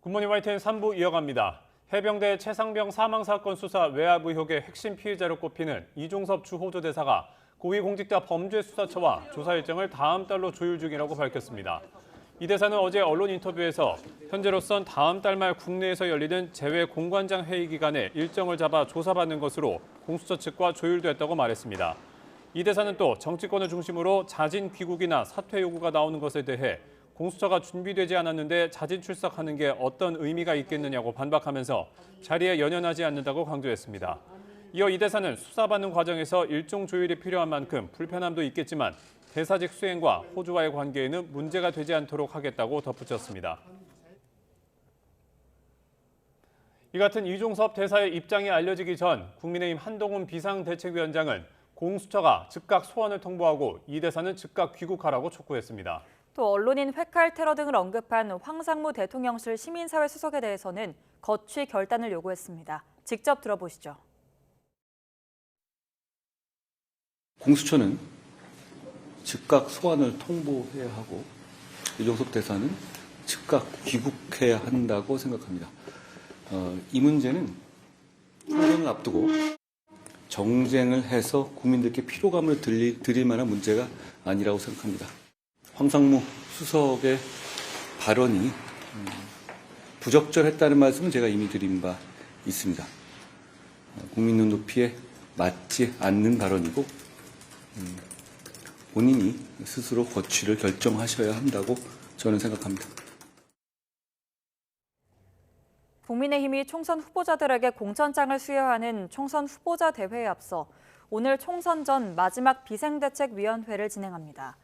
굿모닝 YTN 3부 이어갑니다. 해병대 최상병 사망사건 수사 외압 의혹의 핵심 피의자로 꼽히는 이종섭 주 호조대사가 고위공직자 범죄수사처와 조사 일정을 다음 달로 조율 중이라고 밝혔습니다. 이 대사는 어제 언론 인터뷰에서 현재로선 다음 달 말 국내에서 열리는 재외 공관장 회의 기간에 일정을 잡아 조사받는 것으로 공수처 측과 조율됐다고 말했습니다. 이 대사는 또 정치권을 중심으로 자진 귀국이나 사퇴 요구가 나오는 것에 대해 공수처가 준비되지 않았는데 자진 출석하는 게 어떤 의미가 있겠느냐고 반박하면서 자리에 연연하지 않는다고 강조했습니다. 이어 이 대사는 수사받는 과정에서 일정 조율이 필요한 만큼 불편함도 있겠지만 대사직 수행과 호주와의 관계에는 문제가 되지 않도록 하겠다고 덧붙였습니다. 이 같은 이종섭 대사의 입장이 알려지기 전 국민의힘 한동훈 비상대책위원장은 공수처가 즉각 소환을 통보하고 이 대사는 즉각 귀국하라고 촉구했습니다. 또 언론인 회칼 테러 등을 언급한 황상무 대통령실 시민사회 수석에 대해서는 거취 결단을 요구했습니다. 직접 들어보시죠. 공수처는 즉각 소환을 통보해야 하고 이종섭 대사는 즉각 귀국해야 한다고 생각합니다. 이 문제는 총선을 앞두고 정쟁을 해서 국민들께 피로감을 드릴 만한 문제가 아니라고 생각합니다. 황상무 수석의 발언이 부적절했다는 말씀은 제가 이미 드린 바 있습니다. 국민 눈높이에 맞지 않는 발언이고 본인이 스스로 거취를 결정하셔야 한다고 저는 생각합니다. 국민의힘이 총선 후보자들에게 공천장을 수여하는 총선 후보자 대회에 앞서 오늘 총선 전 마지막 비상대책위원회를 진행합니다.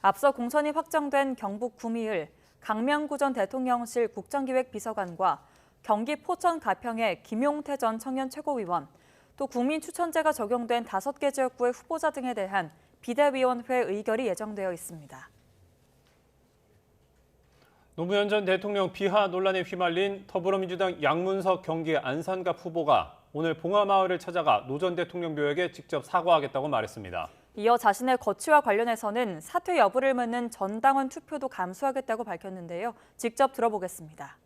앞서 공천이 확정된 경북 구미을 강명구 전 대통령실 국정기획비서관과 경기 포천 가평의 김용태 전 청년 최고위원, 또 국민추천제가 적용된 5개 지역구의 후보자 등에 대한 비대위원회 의결이 예정되어 있습니다. 노무현 전 대통령 비하 논란에 휘말린 더불어민주당 양문석 경기 안산갑 후보가 오늘 봉화마을을 찾아가 노 전 대통령 묘역에 직접 사과하겠다고 말했습니다. 이어 자신의 거취와 관련해서는 사퇴 여부를 묻는 전당원 투표도 감수하겠다고 밝혔는데요. 직접 들어보겠습니다.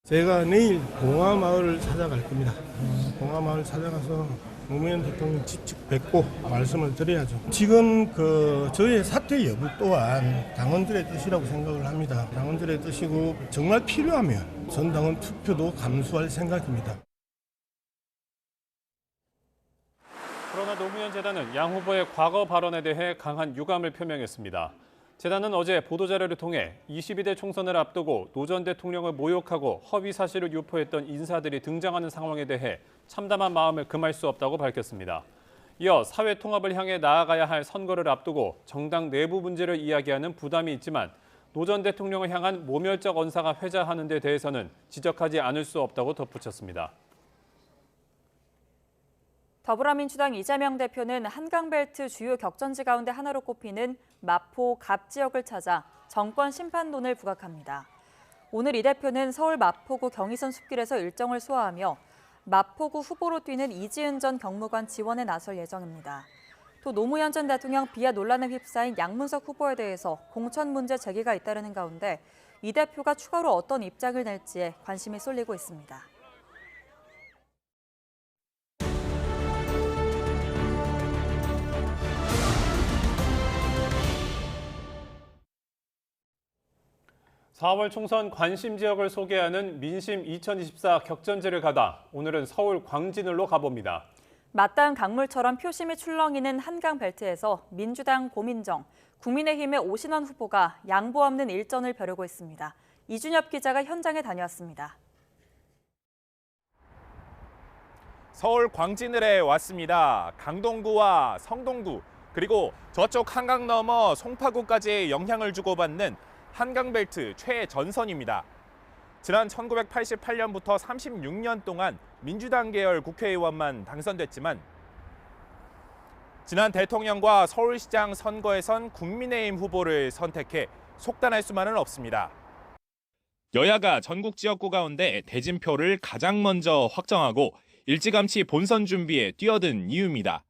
제가 내일 봉화마을을 찾아갈 겁니다. 봉화마을 찾아가서 노무현 대통령 직접 뵙고 말씀을 드려야죠. 지금 저의 사퇴 여부 또한 당원들의 뜻이라고 생각을 합니다. 당원들의 뜻이고 정말 필요하면 전당원 투표도 감수할 생각입니다. 그러나 노무현 재단은 양 후보의 과거 발언에 대해 강한 유감을 표명했습니다. 재단은 어제 보도자료를 통해 22대 총선을 앞두고 노 전 대통령을 모욕하고 허위 사실을 유포했던 인사들이 등장하는 상황에 대해 참담한 마음을 금할 수 없다고 밝혔습니다. 이어 사회 통합을 향해 나아가야 할 선거를 앞두고 정당 내부 문제를 이야기하는 부담이 있지만 노 전 대통령을 향한 모멸적 언사가 회자하는 데 대해서는 지적하지 않을 수 없다고 덧붙였습니다. 더불어민주당 이재명 대표는 한강벨트 주요 격전지 가운데 하나로 꼽히는 마포 갑 지역을 찾아 정권 심판론을 부각합니다. 오늘 이 대표는 서울 마포구 경의선 숲길에서 일정을 소화하며 마포구 후보로 뛰는 이지은 전 경무관 지원에 나설 예정입니다. 또 노무현 전 대통령 비하 논란에 휩싸인 양문석 후보에 대해서 공천 문제 제기가 잇따르는 가운데 이 대표가 추가로 어떤 입장을 낼지에 관심이 쏠리고 있습니다. (4월) 총선 관심 지역을 소개하는 민심 2024 격전지를 가다 오늘은 서울 광진을로 가봅니다. 맞닿은 강물처럼 표심이 출렁이는 한강벨트에서 민주당 고민정, 국민의힘의 오신원 후보가 양보 없는 일전을 벼르고 있습니다. 이준엽 기자가 현장에 다녀왔습니다. 서울 광진을에 왔습니다. 강동구와 성동구 그리고 저쪽 한강 너머 송파구까지 영향을 주고받는 한강벨트 최전선입니다. 지난 1988년부터 36년 동안 민주당 계열 국회의원만 당선됐지만 지난 대통령과 서울시장 선거에선 국민의힘 후보를 선택해 속단할 수만은 없습니다. 여야가 전국 지역구 가운데 대진표를 가장 먼저 확정하고 일찌감치 본선 준비에 뛰어든 이유입니다.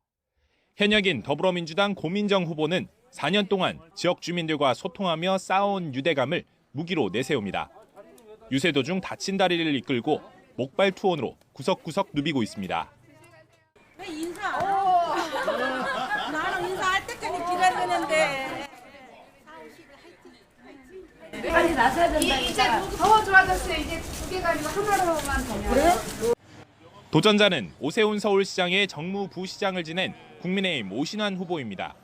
현역인 더불어민주당 고민정 후보는 4년 동안 지역 주민들과 소통하며 쌓아온 유대감을 무기로 내세웁니다. 유세 도중 다친 다리를 이끌고 목발 투혼으로 구석구석 누비고 있습니다. 왜 인사 안 하고? 나는 인사할 때까지 기다리는데. 빨리 나서야 된다니까. 이제 더 좋아졌어요. 이제 두 개 가지고 하나로만 되면. 그래? 도전자는 오세훈 서울시장의 정무부시장을 지낸 국민의힘 오신환 후보입니다.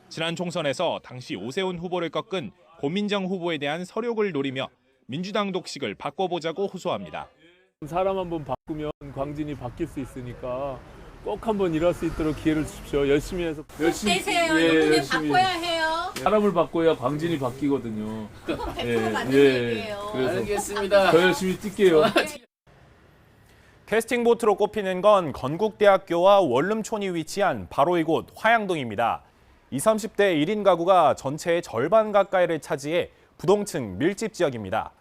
지난 총선에서 당시 오세훈 후보를 꺾은 고민정 후보에 대한 서력을 노리며 민주당 독식을 바꿔보자고 호소합니다. 사람 한번 바꾸면 광진이 바뀔 수 있으니까 꼭 한번 일할 수 있도록 기회를 주십시오. 열심히 해서 되세요. 이번에 바꿔야 해요. 사람을 바꿔야 광진이 바뀌거든요. 100% 맞는 얘기예요. 그래서 알겠습니다. 더 열심히 뛸게요. 캐스팅 보트로 꼽히는 건 건국대학교와 원룸촌이 위치한 바로 이곳 화양동입니다. 20, 30대 1인 가구가 전체의 절반 가까이를 차지해 부동층 밀집 지역입니다.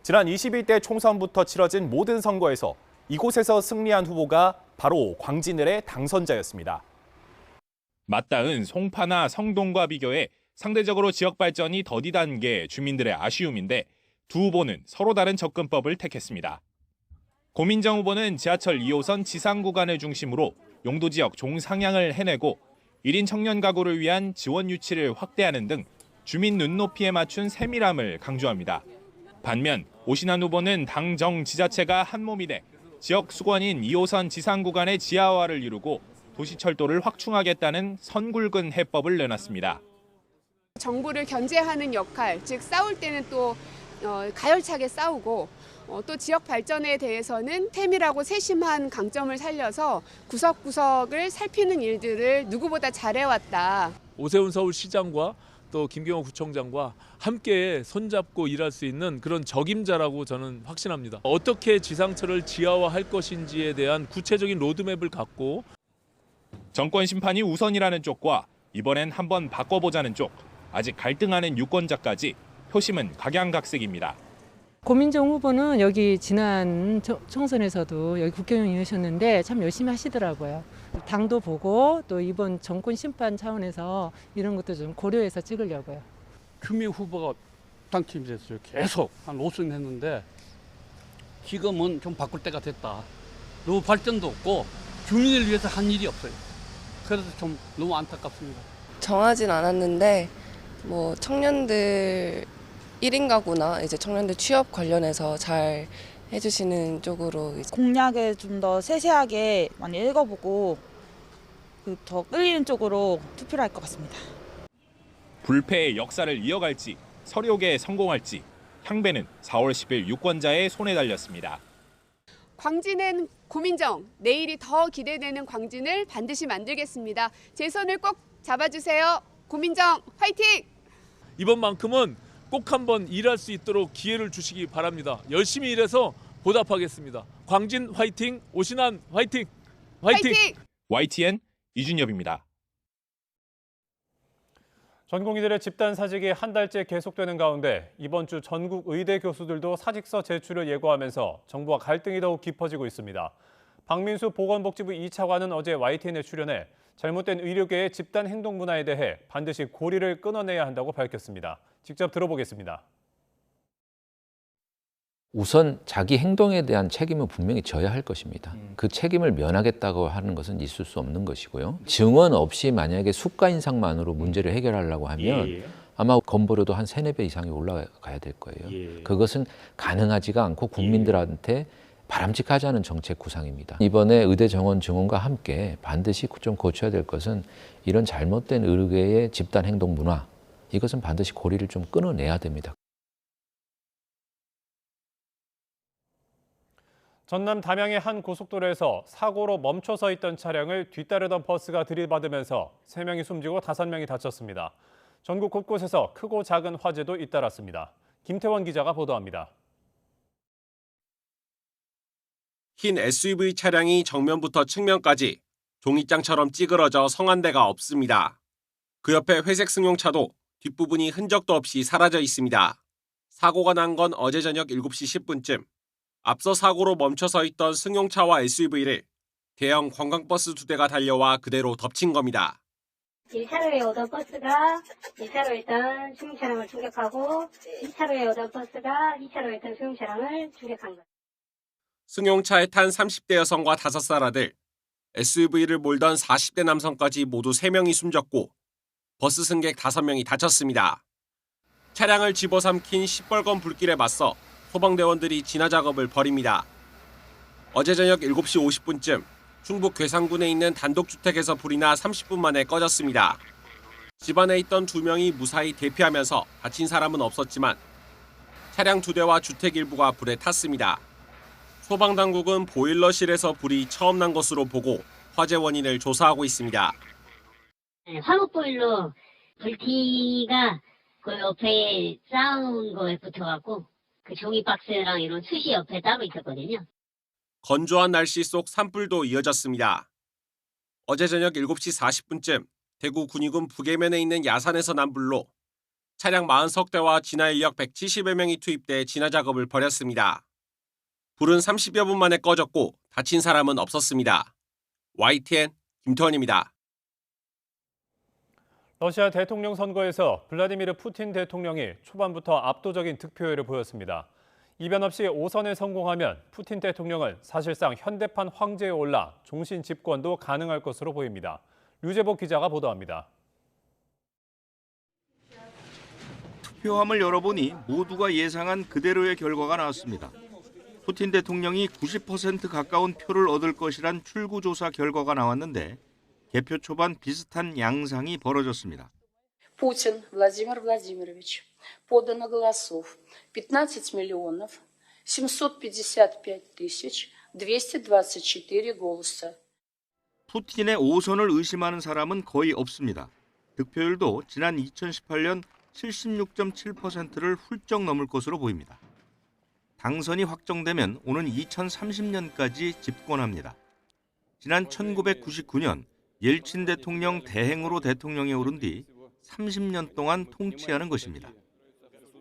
지난 21대 총선부터 치러진 모든 선거에서 이곳에서 승리한 후보가 바로 광진을의 당선자였습니다. 맞닿은 송파나 성동과 비교해 상대적으로 지역 발전이 더디다는 게 주민들의 아쉬움인데 두 후보는 서로 다른 접근법을 택했습니다. 고민정 후보는 지하철 2호선 지상 구간을 중심으로 용도 지역 종상향을 해내고 1인 청년 가구를 위한 지원 유치를 확대하는 등 주민 눈높이에 맞춘 세밀함을 강조합니다. 반면 오신환 후보는 당정 지자체가 한몸이 돼 지역 수건인 2호선 지상 구간의 지하화를 이루고 도시철도를 확충하겠다는 선굵은 해법을 내놨습니다. 정부를 견제하는 역할, 즉 싸울 때는 또 가열차게 싸우고 또 지역 발전에 대해서는 세밀하고 세심한 강점을 살려서 구석구석을 살피는 일들을 누구보다 잘해왔다. 오세훈 서울시장과 또 김경호 구청장과 함께 손잡고 일할 수 있는 그런 적임자라고 저는 확신합니다. 어떻게 지상철을 지하화할 것인지에 대한 구체적인 로드맵을 갖고 정권 심판이 우선이라는 쪽과 이번엔 한번 바꿔보자는 쪽, 아직 갈등하는 유권자까지 표심은 각양각색입니다. 고민정 후보는 여기 지난 총선에서도 여기 국회의원이셨는데 참 열심히 하시더라고요. 당도 보고 또 이번 정권 심판 차원에서 이런 것도 좀 고려해서 찍으려고요. 추미애 후보가 당팀이 됐어요. 계속 한 5선 했는데 지금은 좀 바꿀 때가 됐다. 너무 발전도 없고 주민을 위해서 한 일이 없어요. 그래서 좀 너무 안타깝습니다. 정하진 않았는데 뭐 청년들 1인 가구나 이제 청년들 취업 관련해서 잘 해주시는 쪽으로 공약을 좀 더 세세하게 많이 읽어보고 더 끌리는 쪽으로 투표를 할 것 같습니다. 불패의 역사를 이어갈지 서력에 성공할지 향배는 4월 10일 유권자의 손에 달렸습니다. 광진은 고민정, 내일이 더 기대되는 광진을 반드시 만들겠습니다. 제 손을 꼭 잡아주세요. 고민정 화이팅! 이번만큼은 꼭 한번 일할 수 있도록 기회를 주시기 바랍니다. 열심히 일해서 보답하겠습니다. 광진 화이팅! 오신환 화이팅! 화이팅! YTN 이준엽입니다. 전공의들의 집단 사직이 한 달째 계속되는 가운데 이번 주 전국 의대 교수들도 사직서 제출을 예고하면서 정부와 갈등이 더욱 깊어지고 있습니다. 박민수 보건복지부 2차관은 어제 YTN에 출연해 잘못된 의료계의 집단 행동 문화에 대해 반드시 고리를 끊어내야 한다고 밝혔습니다. 직접 들어보겠습니다. 우선 자기 행동에 대한 책임은 분명히 져야 할 것입니다. 그 책임을 면하겠다고 하는 것은 있을 수 없는 것이고요. 증언 없이 만약에 수가 인상만으로 문제를 해결하려고 하면 아마 건보료도 한 3, 4배 이상이 올라가야 될 거예요. 그것은 가능하지가 않고 국민들한테 바람직하지 않은 정책 구상입니다. 이번에 의대 정원 증언과 함께 반드시 좀 고쳐야 될 것은 이런 잘못된 의료계의 집단 행동 문화, 이것은 반드시 고리를 좀 끊어내야 됩니다. 전남 담양의 한 고속도로에서 사고로 멈춰 서 있던 차량을 뒤따르던 버스가 들이받으면서 3명이 숨지고 5명이 다쳤습니다. 전국 곳곳에서 크고 작은 화재도 잇따랐습니다. 김태원 기자가 보도합니다. 흰 SUV 차량이 정면부터 측면까지 종이장처럼 찌그러져 성한데가 없습니다. 그 옆에 회색 승용차도 뒷부분이 흔적도 없이 사라져 있습니다. 사고가 난 건 어제 저녁 7시 10분쯤. 앞서 사고로 멈춰 서 있던 승용차와 SUV를 대형 관광버스 2대가 달려와 그대로 덮친 겁니다. 1차로에 오던 버스가 1차로에 있던 승용 차량을 충격하고 2차로에 오던 버스가 2차로에 있던 승용 차량을 충격한 거예요. 승용차에 탄 30대 여성과 5살 아들, SUV를 몰던 40대 남성까지 모두 3명이 숨졌고 버스 승객 5명이 다쳤습니다. 차량을 집어삼킨 시뻘건 불길에 맞서 소방대원들이 진화 작업을 벌입니다. 어제 저녁 7시 50분쯤 충북 괴산군에 있는 단독주택에서 불이 나 30분 만에 꺼졌습니다. 집안에 있던 2명이 무사히 대피하면서 다친 사람은 없었지만 차량 2대와 주택 일부가 불에 탔습니다. 소방당국은 보일러실에서 불이 처음 난 것으로 보고 화재 원인을 조사하고 있습니다. 화목보일러 불티가 그 옆에 쌓은 거에 붙어갖고 그 종이 박스랑 이런 숯이 옆에 따로 있었거든요. 건조한 날씨 속 산불도 이어졌습니다. 어제 저녁 7시 40분쯤 대구 군위군 북해면에 있는 야산에서 난 불로 차량 40석 대와 진화 인력 170여 명이 투입돼 진화 작업을 벌였습니다. 불은 30여 분 만에 꺼졌고 다친 사람은 없었습니다. YTN 김태원입니다. 러시아 대통령 선거에서 블라디미르 푸틴 대통령이 초반부터 압도적인 득표율을 보였습니다. 이변 없이 5선에 성공하면 푸틴 대통령은 사실상 현대판 황제에 올라 종신 집권도 가능할 것으로 보입니다. 류재복 기자가 보도합니다. 투표함을 열어보니 모두가 예상한 그대로의 결과가 나왔습니다. 푸틴 대통령이 90% 가까운 표를 얻을 것이란 출구조사 결과가 나왔는데 개표 초반 비슷한 양상이 벌어졌습니다. Путин Владимир Владимирович. Подано голосов 15 миллионов 755 тысяч 224 голоса. 푸틴의 5선을 의심하는 사람은 거의 없습니다. 득표율도 지난 2018년 76.7%를 훌쩍 넘을 것으로 보입니다. 당선이 확정되면 오는 2030년까지 집권합니다. 지난 1999년 옐친 대통령 대행으로 대통령에 오른 뒤 30년 동안 통치하는 것입니다.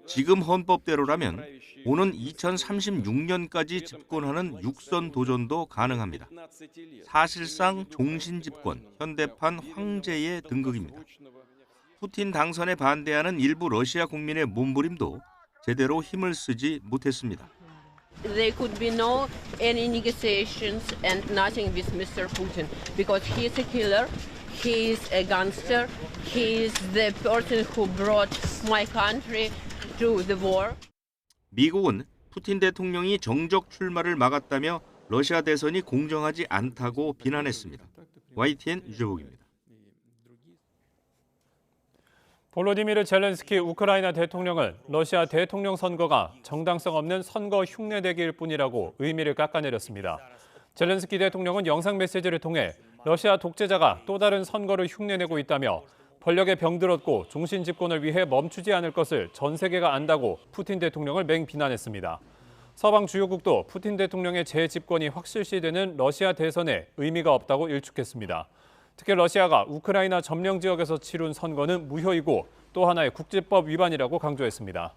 지금 헌법대로라면 오는 2036년까지 집권하는 6선 도전도 가능합니다. 사실상 종신 집권, 현대판 황제의 등극입니다. 푸틴 당선에 반대하는 일부 러시아 국민의 몸부림도 제대로 힘을 쓰지 못했습니다. There could be no any negotiations and nothing with Mr. Putin because he is a killer, he is a gangster, he is the person who brought my country to the war. 미국은 푸틴 대통령이 정적 출마를 막았다며 러시아 대선이 공정하지 않다고 비난했습니다. YTN 유재복입니다. 볼로디미르 젤렌스키 우크라이나 대통령은 러시아 대통령 선거가 정당성 없는 선거 흉내내기일 뿐이라고 의미를 깎아내렸습니다. 젤렌스키 대통령은 영상 메시지를 통해 러시아 독재자가 또 다른 선거를 흉내내고 있다며 권력에 병들었고 종신 집권을 위해 멈추지 않을 것을 전 세계가 안다고 푸틴 대통령을 맹비난했습니다. 서방 주요국도 푸틴 대통령의 재집권이 확실시되는 러시아 대선에 의미가 없다고 일축했습니다. 특히 러시아가 우크라이나 점령 지역에서 치룬 선거는 무효이고 또 하나의 국제법 위반이라고 강조했습니다.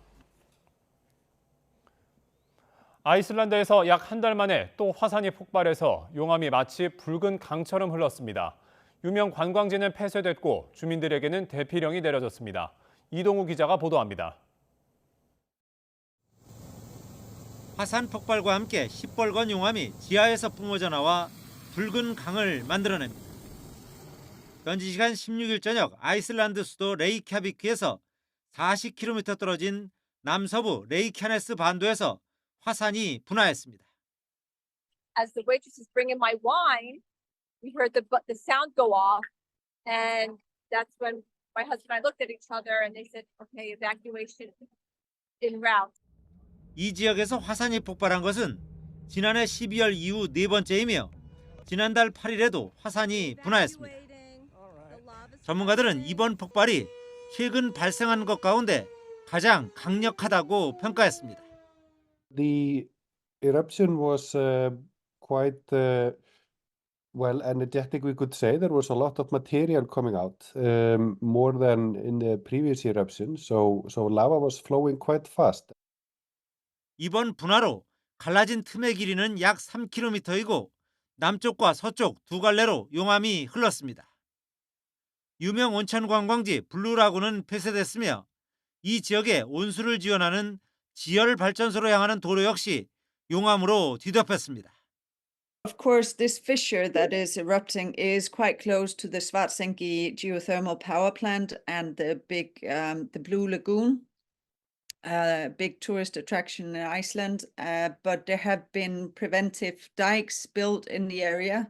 아이슬란드에서 약 한 달 만에 또 화산이 폭발해서 용암이 마치 붉은 강처럼 흘렀습니다. 유명 관광지는 폐쇄됐고 주민들에게는 대피령이 내려졌습니다. 이동우 기자가 보도합니다. 화산 폭발과 함께 시뻘건 용암이 지하에서 뿜어져 나와 붉은 강을 만들어냅니다. 현지 시간 16일 저녁 아이슬란드 수도 레이캬비크에서 40km 떨어진 남서부 레이캬네스 반도에서 화산이 분화했습니다. As the waitresses bring in my wine, we heard the sound go off, and that's when my husband and I looked at each other and they said, "Okay, evacuation en route." 이 지역에서 화산이 폭발한 것은 지난해 12월 이후 네 번째이며 지난달 8일에도 화산이 분화했습니다. 전문가들은 이번 폭발이 최근 발생한 것 가운데 가장 강력하다고 평가했습니다. The eruption was quite well energetic, we could say. There was a lot of material coming out, more than in the previous eruption. So lava was flowing quite fast. 이번 분화로 갈라진 틈의 길이는 약 3km이고 남쪽과 서쪽 두 갈래로 용암이 흘렀습니다. 유명 온천 관광지 블루라군은 폐쇄됐으며 이 지역에 온수를 지원하는 지열 발전소로 향하는 도로 역시 용암으로 뒤덮였습니다. Of course, this fissure that is erupting is quite close to the Svartsengi geothermal power plant and the Blue Lagoon, big tourist attraction in Iceland. But there have been preventive dikes built in the area.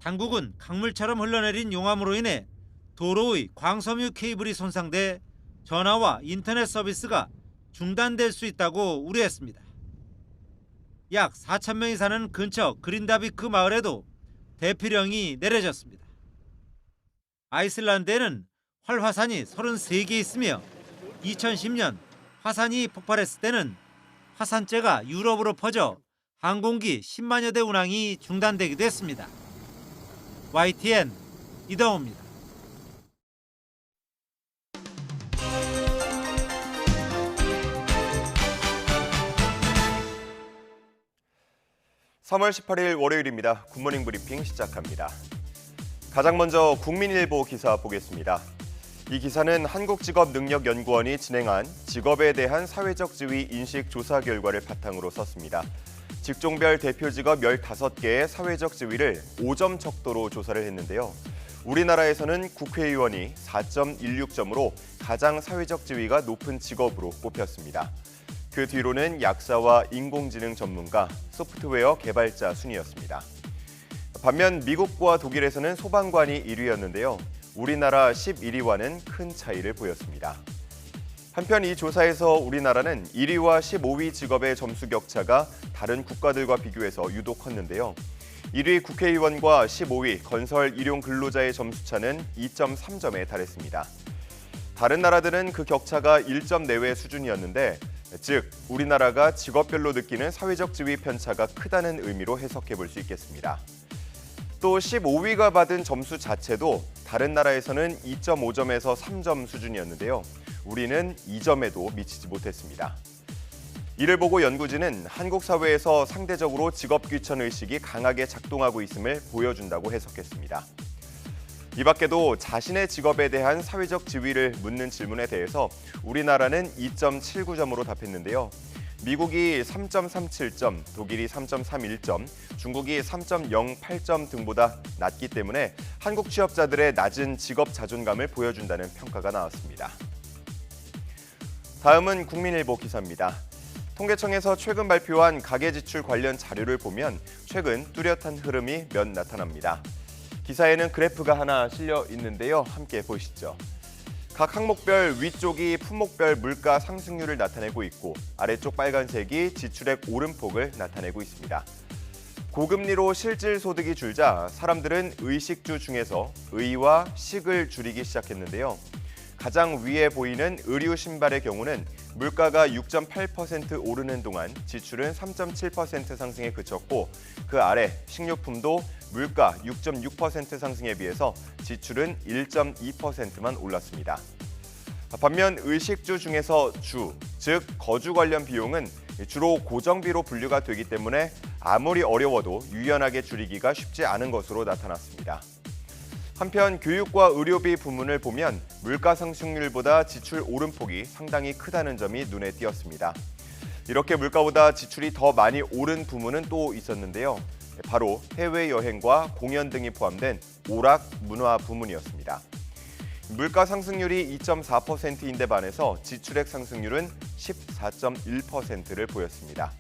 당국은 강물처럼 흘러내린 용암으로 인해 도로의 광섬유 케이블이 손상돼 전화와 인터넷 서비스가 중단될 수 있다고 우려했습니다. 약 4,000명이 사는 근처 그린다비크 마을에도 대피령이 내려졌습니다. 아이슬란드에는 활화산이 33개 있으며 2010년 화산이 폭발했을 때는 화산재가 유럽으로 퍼져 항공기 10만여 대 운항이 중단되기도 했습니다. YTN 이동호입니다. 3월 18일 월요일입니다. 굿모닝 브리핑 시작합니다. 가장 먼저 국민일보 기사 보겠습니다. 이 기사는 한국직업능력연구원이 진행한 직업에 대한 사회적 지위 인식 조사 결과를 바탕으로 썼습니다. 직종별 대표 직업 15개의 사회적 지위를 5점 척도로 조사를 했는데요. 우리나라에서는 국회의원이 4.16점으로 가장 사회적 지위가 높은 직업으로 꼽혔습니다. 그 뒤로는 약사와 인공지능 전문가, 소프트웨어 개발자 순이었습니다. 반면 미국과 독일에서는 소방관이 1위였는데요. 우리나라 11위와는 큰 차이를 보였습니다. 한편 이 조사에서 우리나라는 1위와 15위 직업의 점수 격차가 다른 국가들과 비교해서 유독 컸는데요. 1위 국회의원과 15위 건설 일용 근로자의 점수차는 2.3점에 달했습니다. 다른 나라들은 그 격차가 1점 내외 수준이었는데 즉 우리나라가 직업별로 느끼는 사회적 지위 편차가 크다는 의미로 해석해 볼 수 있겠습니다. 또 15위가 받은 점수 자체도 다른 나라에서는 2.5점에서 3점 수준이었는데요. 우리는 2점에도 미치지 못했습니다. 이를 보고 연구진은 한국 사회에서 상대적으로 직업 귀천 의식이 강하게 작동하고 있음을 보여준다고 해석했습니다. 이 밖에도 자신의 직업에 대한 사회적 지위를 묻는 질문에 대해서 우리나라는 2.79점으로 답했는데요. 미국이 3.37점, 독일이 3.31점, 중국이 3.08점 등보다 낮기 때문에 한국 취업자들의 낮은 직업 자존감을 보여준다는 평가가 나왔습니다. 다음은 국민일보 기사입니다. 통계청에서 최근 발표한 가계지출 관련 자료를 보면 최근 뚜렷한 흐름이 몇 나타납니다. 기사에는 그래프가 하나 실려 있는데요. 함께 보시죠. 각 항목별 위쪽이 품목별 물가 상승률을 나타내고 있고 아래쪽 빨간색이 지출액 오름폭을 나타내고 있습니다. 고금리로 실질 소득이 줄자 사람들은 의식주 중에서 의와 식을 줄이기 시작했는데요. 가장 위에 보이는 의류 신발의 경우는 물가가 6.8% 오르는 동안 지출은 3.7% 상승에 그쳤고 그 아래 식료품도 물가 6.6% 상승에 비해서 지출은 1.2%만 올랐습니다. 반면 의식주 중에서 주, 즉 거주 관련 비용은 주로 고정비로 분류가 되기 때문에 아무리 어려워도 유연하게 줄이기가 쉽지 않은 것으로 나타났습니다. 한편 교육과 의료비 부문을 보면 물가 상승률보다 지출 오름폭이 상당히 크다는 점이 눈에 띄었습니다. 이렇게 물가보다 지출이 더 많이 오른 부문은 또 있었는데요. 바로 해외여행과 공연 등이 포함된 오락, 문화 부문이었습니다. 물가 상승률이 2.4%인데 반해서 지출액 상승률은 14.1%를 보였습니다.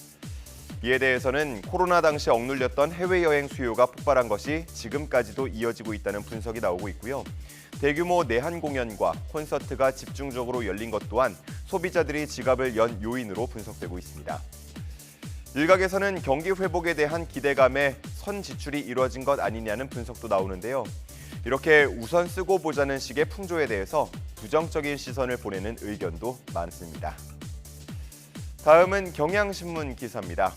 이에 대해서는 코로나 당시 억눌렸던 해외여행 수요가 폭발한 것이 지금까지도 이어지고 있다는 분석이 나오고 있고요. 대규모 내한 공연과 콘서트가 집중적으로 열린 것 또한 소비자들이 지갑을 연 요인으로 분석되고 있습니다. 일각에서는 경기 회복에 대한 기대감에 선 지출이 이루어진 것 아니냐는 분석도 나오는데요. 이렇게 우선 쓰고 보자는 식의 풍조에 대해서 부정적인 시선을 보내는 의견도 많습니다. 다음은 경향신문 기사입니다.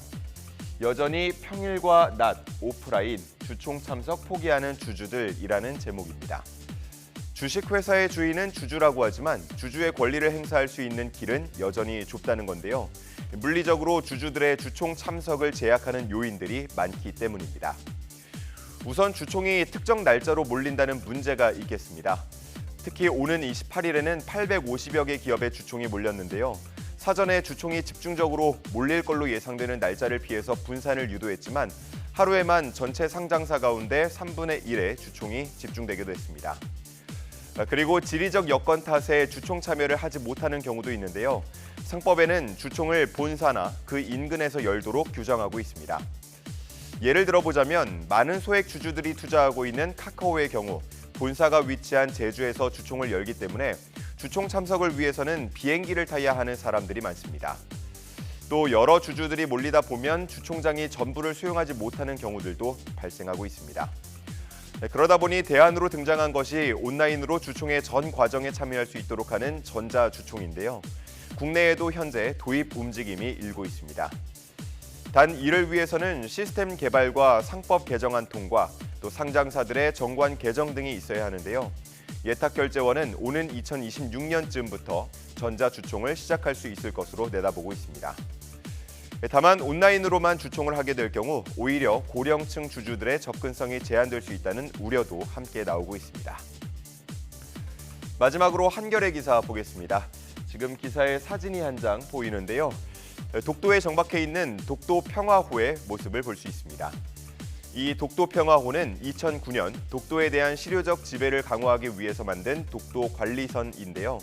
여전히 평일과 낮, 오프라인, 주총 참석 포기하는 주주들이라는 제목입니다. 주식회사의 주인은 주주라고 하지만 주주의 권리를 행사할 수 있는 길은 여전히 좁다는 건데요. 물리적으로 주주들의 주총 참석을 제약하는 요인들이 많기 때문입니다. 우선 주총이 특정 날짜로 몰린다는 문제가 있겠습니다. 특히 오는 28일에는 850여 개 기업의 주총이 몰렸는데요. 사전에 주총이 집중적으로 몰릴 걸로 예상되는 날짜를 피해서 분산을 유도했지만 하루에만 전체 상장사 가운데 3분의 1의 주총이 집중되기도 했습니다. 그리고 지리적 여건 탓에 주총 참여를 하지 못하는 경우도 있는데요. 상법에는 주총을 본사나 그 인근에서 열도록 규정하고 있습니다. 예를 들어보자면 많은 소액 주주들이 투자하고 있는 카카오의 경우 본사가 위치한 제주에서 주총을 열기 때문에 주총 참석을 위해서는 비행기를 타야 하는 사람들이 많습니다. 또 여러 주주들이 몰리다 보면 주총장이 전부를 수용하지 못하는 경우들도 발생하고 있습니다. 그러다 보니 대안으로 등장한 것이 온라인으로 주총의 전 과정에 참여할 수 있도록 하는 전자주총인데요. 국내에도 현재 도입 움직임이 일고 있습니다. 단 이를 위해서는 시스템 개발과 상법 개정안 통과, 또 상장사들의 정관 개정 등이 있어야 하는데요. 예탁결제원은 오는 2026년쯤부터 전자주총을 시작할 수 있을 것으로 내다보고 있습니다. 다만 온라인으로만 주총을 하게 될 경우 오히려 고령층 주주들의 접근성이 제한될 수 있다는 우려도 함께 나오고 있습니다. 마지막으로 한겨레 기사 보겠습니다. 지금 기사에 사진이 한 장 보이는데요. 독도에 정박해 있는 독도 평화호의 모습을 볼 수 있습니다. 이 독도 평화호는 2009년 독도에 대한 실효적 지배를 강화하기 위해서 만든 독도 관리선인데요.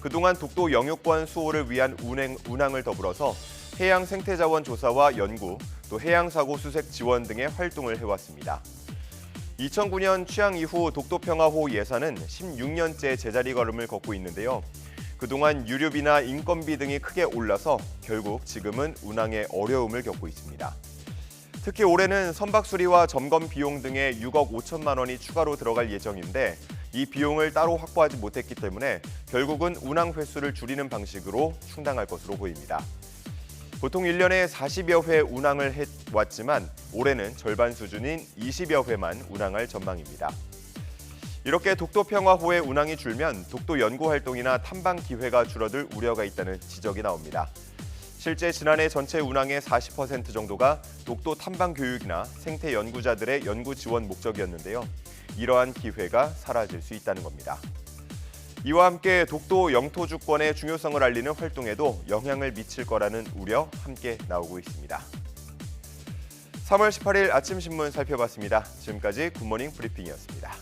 그동안 독도 영유권 수호를 위한 운항을 더불어서 해양 생태자원 조사와 연구, 또 해양사고 수색 지원 등의 활동을 해왔습니다. 2009년 취항 이후 독도평화호 예산은 16년째 제자리 걸음을 걷고 있는데요. 그동안 유류비나 인건비 등이 크게 올라서 결국 지금은 운항에 어려움을 겪고 있습니다. 특히 올해는 선박 수리와 점검 비용 등에 6억 5천만 원이 추가로 들어갈 예정인데 이 비용을 따로 확보하지 못했기 때문에 결국은 운항 횟수를 줄이는 방식으로 충당할 것으로 보입니다. 보통 1년에 40여 회 운항을 해왔지만 올해는 절반 수준인 20여 회만 운항할 전망입니다. 이렇게 독도평화호의 운항이 줄면 독도 연구 활동이나 탐방 기회가 줄어들 우려가 있다는 지적이 나옵니다. 실제 지난해 전체 운항의 40% 정도가 독도 탐방 교육이나 생태 연구자들의 연구 지원 목적이었는데요. 이러한 기회가 사라질 수 있다는 겁니다. 이와 함께 독도 영토 주권의 중요성을 알리는 활동에도 영향을 미칠 거라는 우려 함께 나오고 있습니다. 3월 18일 아침 신문 살펴봤습니다. 지금까지 굿모닝 브리핑이었습니다.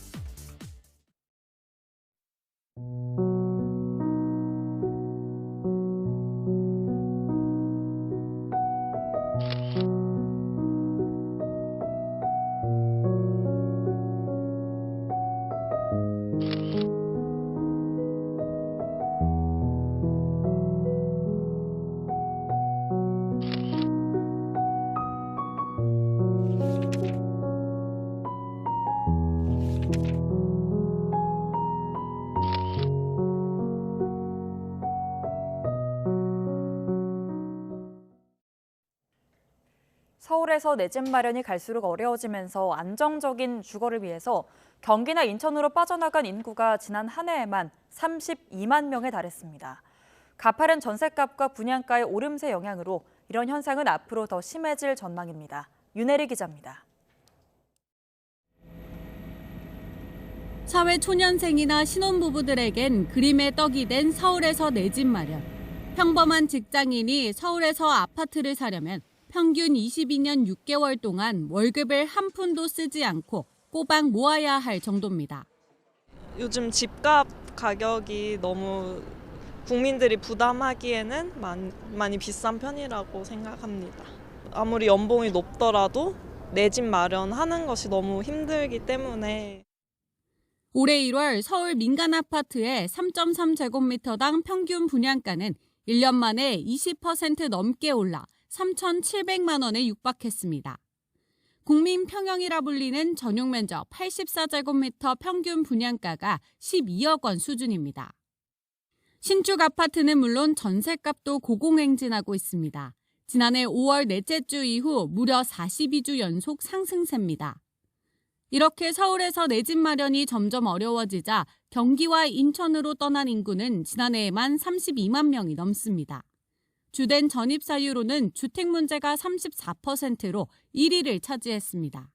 서울에서 내 집 마련이 갈수록 어려워지면서 안정적인 주거를 위해서 경기나 인천으로 빠져나간 인구가 지난 한 해에만 32만 명에 달했습니다. 가파른 전셋값과 분양가의 오름세 영향으로 이런 현상은 앞으로 더 심해질 전망입니다. 윤혜리 기자입니다. 사회초년생이나 신혼부부들에겐 그림의 떡이 된 서울에서 내 집 마련. 평범한 직장인이 서울에서 아파트를 사려면 평균 22년 6개월 동안 월급을 한 푼도 쓰지 않고 꼬박 모아야 할 정도입니다. 요즘 집값 가격이 너무 국민들이 부담하기에는 많이 비싼 편이라고 생각합니다. 아무리 연봉이 높더라도 내 집 마련하는 것이 너무 힘들기 때문에. 올해 1월 서울 민간 아파트의 3.3제곱미터당 평균 분양가는 1년 만에 20% 넘게 올라 3,700만 원에 육박했습니다. 국민평형이라 불리는 전용 면적 84제곱미터 평균 분양가가 12억 원 수준입니다. 신축 아파트는 물론 전셋값도 고공행진하고 있습니다. 지난해 5월 넷째 주 이후 무려 42주 연속 상승세입니다. 이렇게 서울에서 내 집 마련이 점점 어려워지자 경기와 인천으로 떠난 인구는 지난해에만 32만 명이 넘습니다. 주된 전입사유로는 주택 문제가 34%로 1위를 차지했습니다.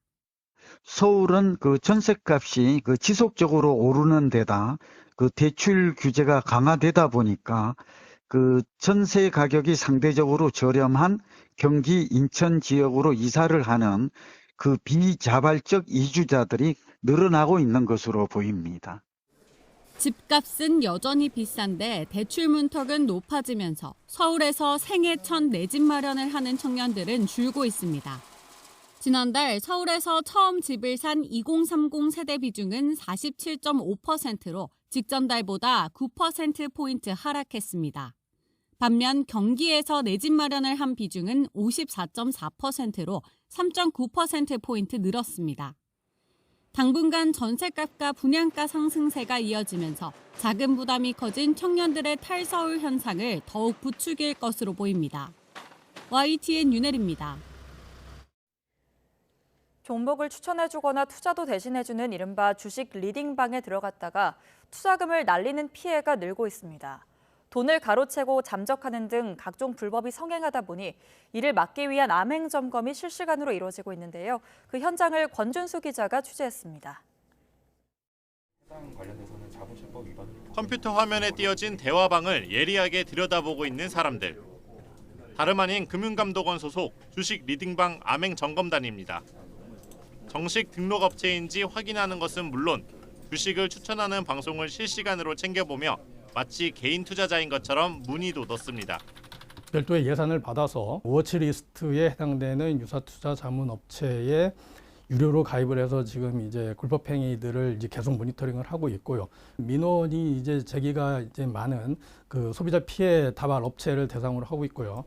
서울은 그 전셋값이 그 지속적으로 오르는 데다 그 대출 규제가 강화되다 보니까 그 전세 가격이 상대적으로 저렴한 경기 인천 지역으로 이사를 하는 그 비자발적 이주자들이 늘어나고 있는 것으로 보입니다. 집값은 여전히 비싼데 대출 문턱은 높아지면서 서울에서 생애 첫 내 집 마련을 하는 청년들은 줄고 있습니다. 지난달 서울에서 처음 집을 산 2030 세대 비중은 47.5%로 직전 달보다 9%포인트 하락했습니다. 반면 경기에서 내 집 마련을 한 비중은 54.4%로 3.9%포인트 늘었습니다. 당분간 전셋값과 분양가 상승세가 이어지면서 자금 부담이 커진 청년들의 탈서울 현상을 더욱 부추길 것으로 보입니다. YTN 윤혜리입니다. 종목을 추천해주거나 투자도 대신해주는 이른바 주식 리딩방에 들어갔다가 투자금을 날리는 피해가 늘고 있습니다. 돈을 가로채고 잠적하는 등 각종 불법이 성행하다 보니 이를 막기 위한 암행 점검이 실시간으로 이루어지고 있는데요. 그 현장을 권준수 기자가 취재했습니다. 컴퓨터 화면에 띄어진 대화방을 예리하게 들여다보고 있는 사람들. 다름 아닌 금융감독원 소속 주식 리딩방 암행 점검단입니다. 정식 등록 업체인지 확인하는 것은 물론 주식을 추천하는 방송을 실시간으로 챙겨보며 마치 개인 투자자인 것처럼 문의도 넣습니다. 별도의 예산을 받아서 워치리스트에 해당되는 유사투자 자문업체에 유료로 가입을 해서 지금 이제 불법 행위들을 이제 계속 모니터링을 하고 있고요. 민원이 이제 제기가 이제 많은 그 소비자 피해 다발 업체를 대상으로 하고 있고요.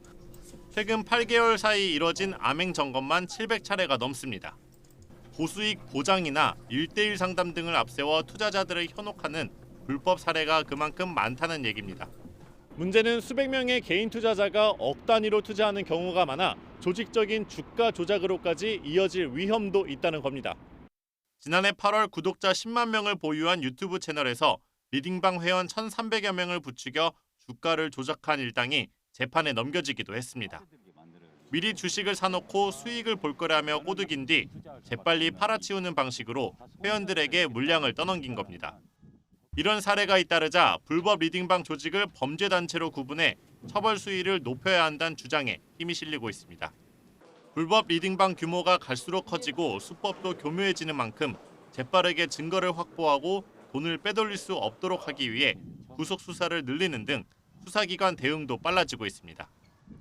최근 8개월 사이 이뤄진 암행 점검만 700차례가 넘습니다. 고수익 보장이나 1:1 상담 등을 앞세워 투자자들을 현혹하는 불법 사례가 그만큼 많다는 얘기입니다. 문제는 수백 명의 개인 투자자가 억 단위로 투자하는 경우가 많아 조직적인 주가 조작으로까지 이어질 위험도 있다는 겁니다. 지난해 8월 구독자 10만 명을 보유한 유튜브 채널에서 리딩방 회원 1,300여 명을 부추겨 주가를 조작한 일당이 재판에 넘겨지기도 했습니다. 미리 주식을 사놓고 수익을 볼 거라며 꼬드긴 뒤 재빨리 팔아치우는 방식으로 회원들에게 물량을 떠넘긴 겁니다. 이런 사례가 잇따르자 불법 리딩방 조직을 범죄단체로 구분해 처벌 수위를 높여야 한다는 주장에 힘이 실리고 있습니다. 불법 리딩방 규모가 갈수록 커지고 수법도 교묘해지는 만큼 재빠르게 증거를 확보하고 돈을 빼돌릴 수 없도록 하기 위해 구속 수사를 늘리는 등 수사기관 대응도 빨라지고 있습니다.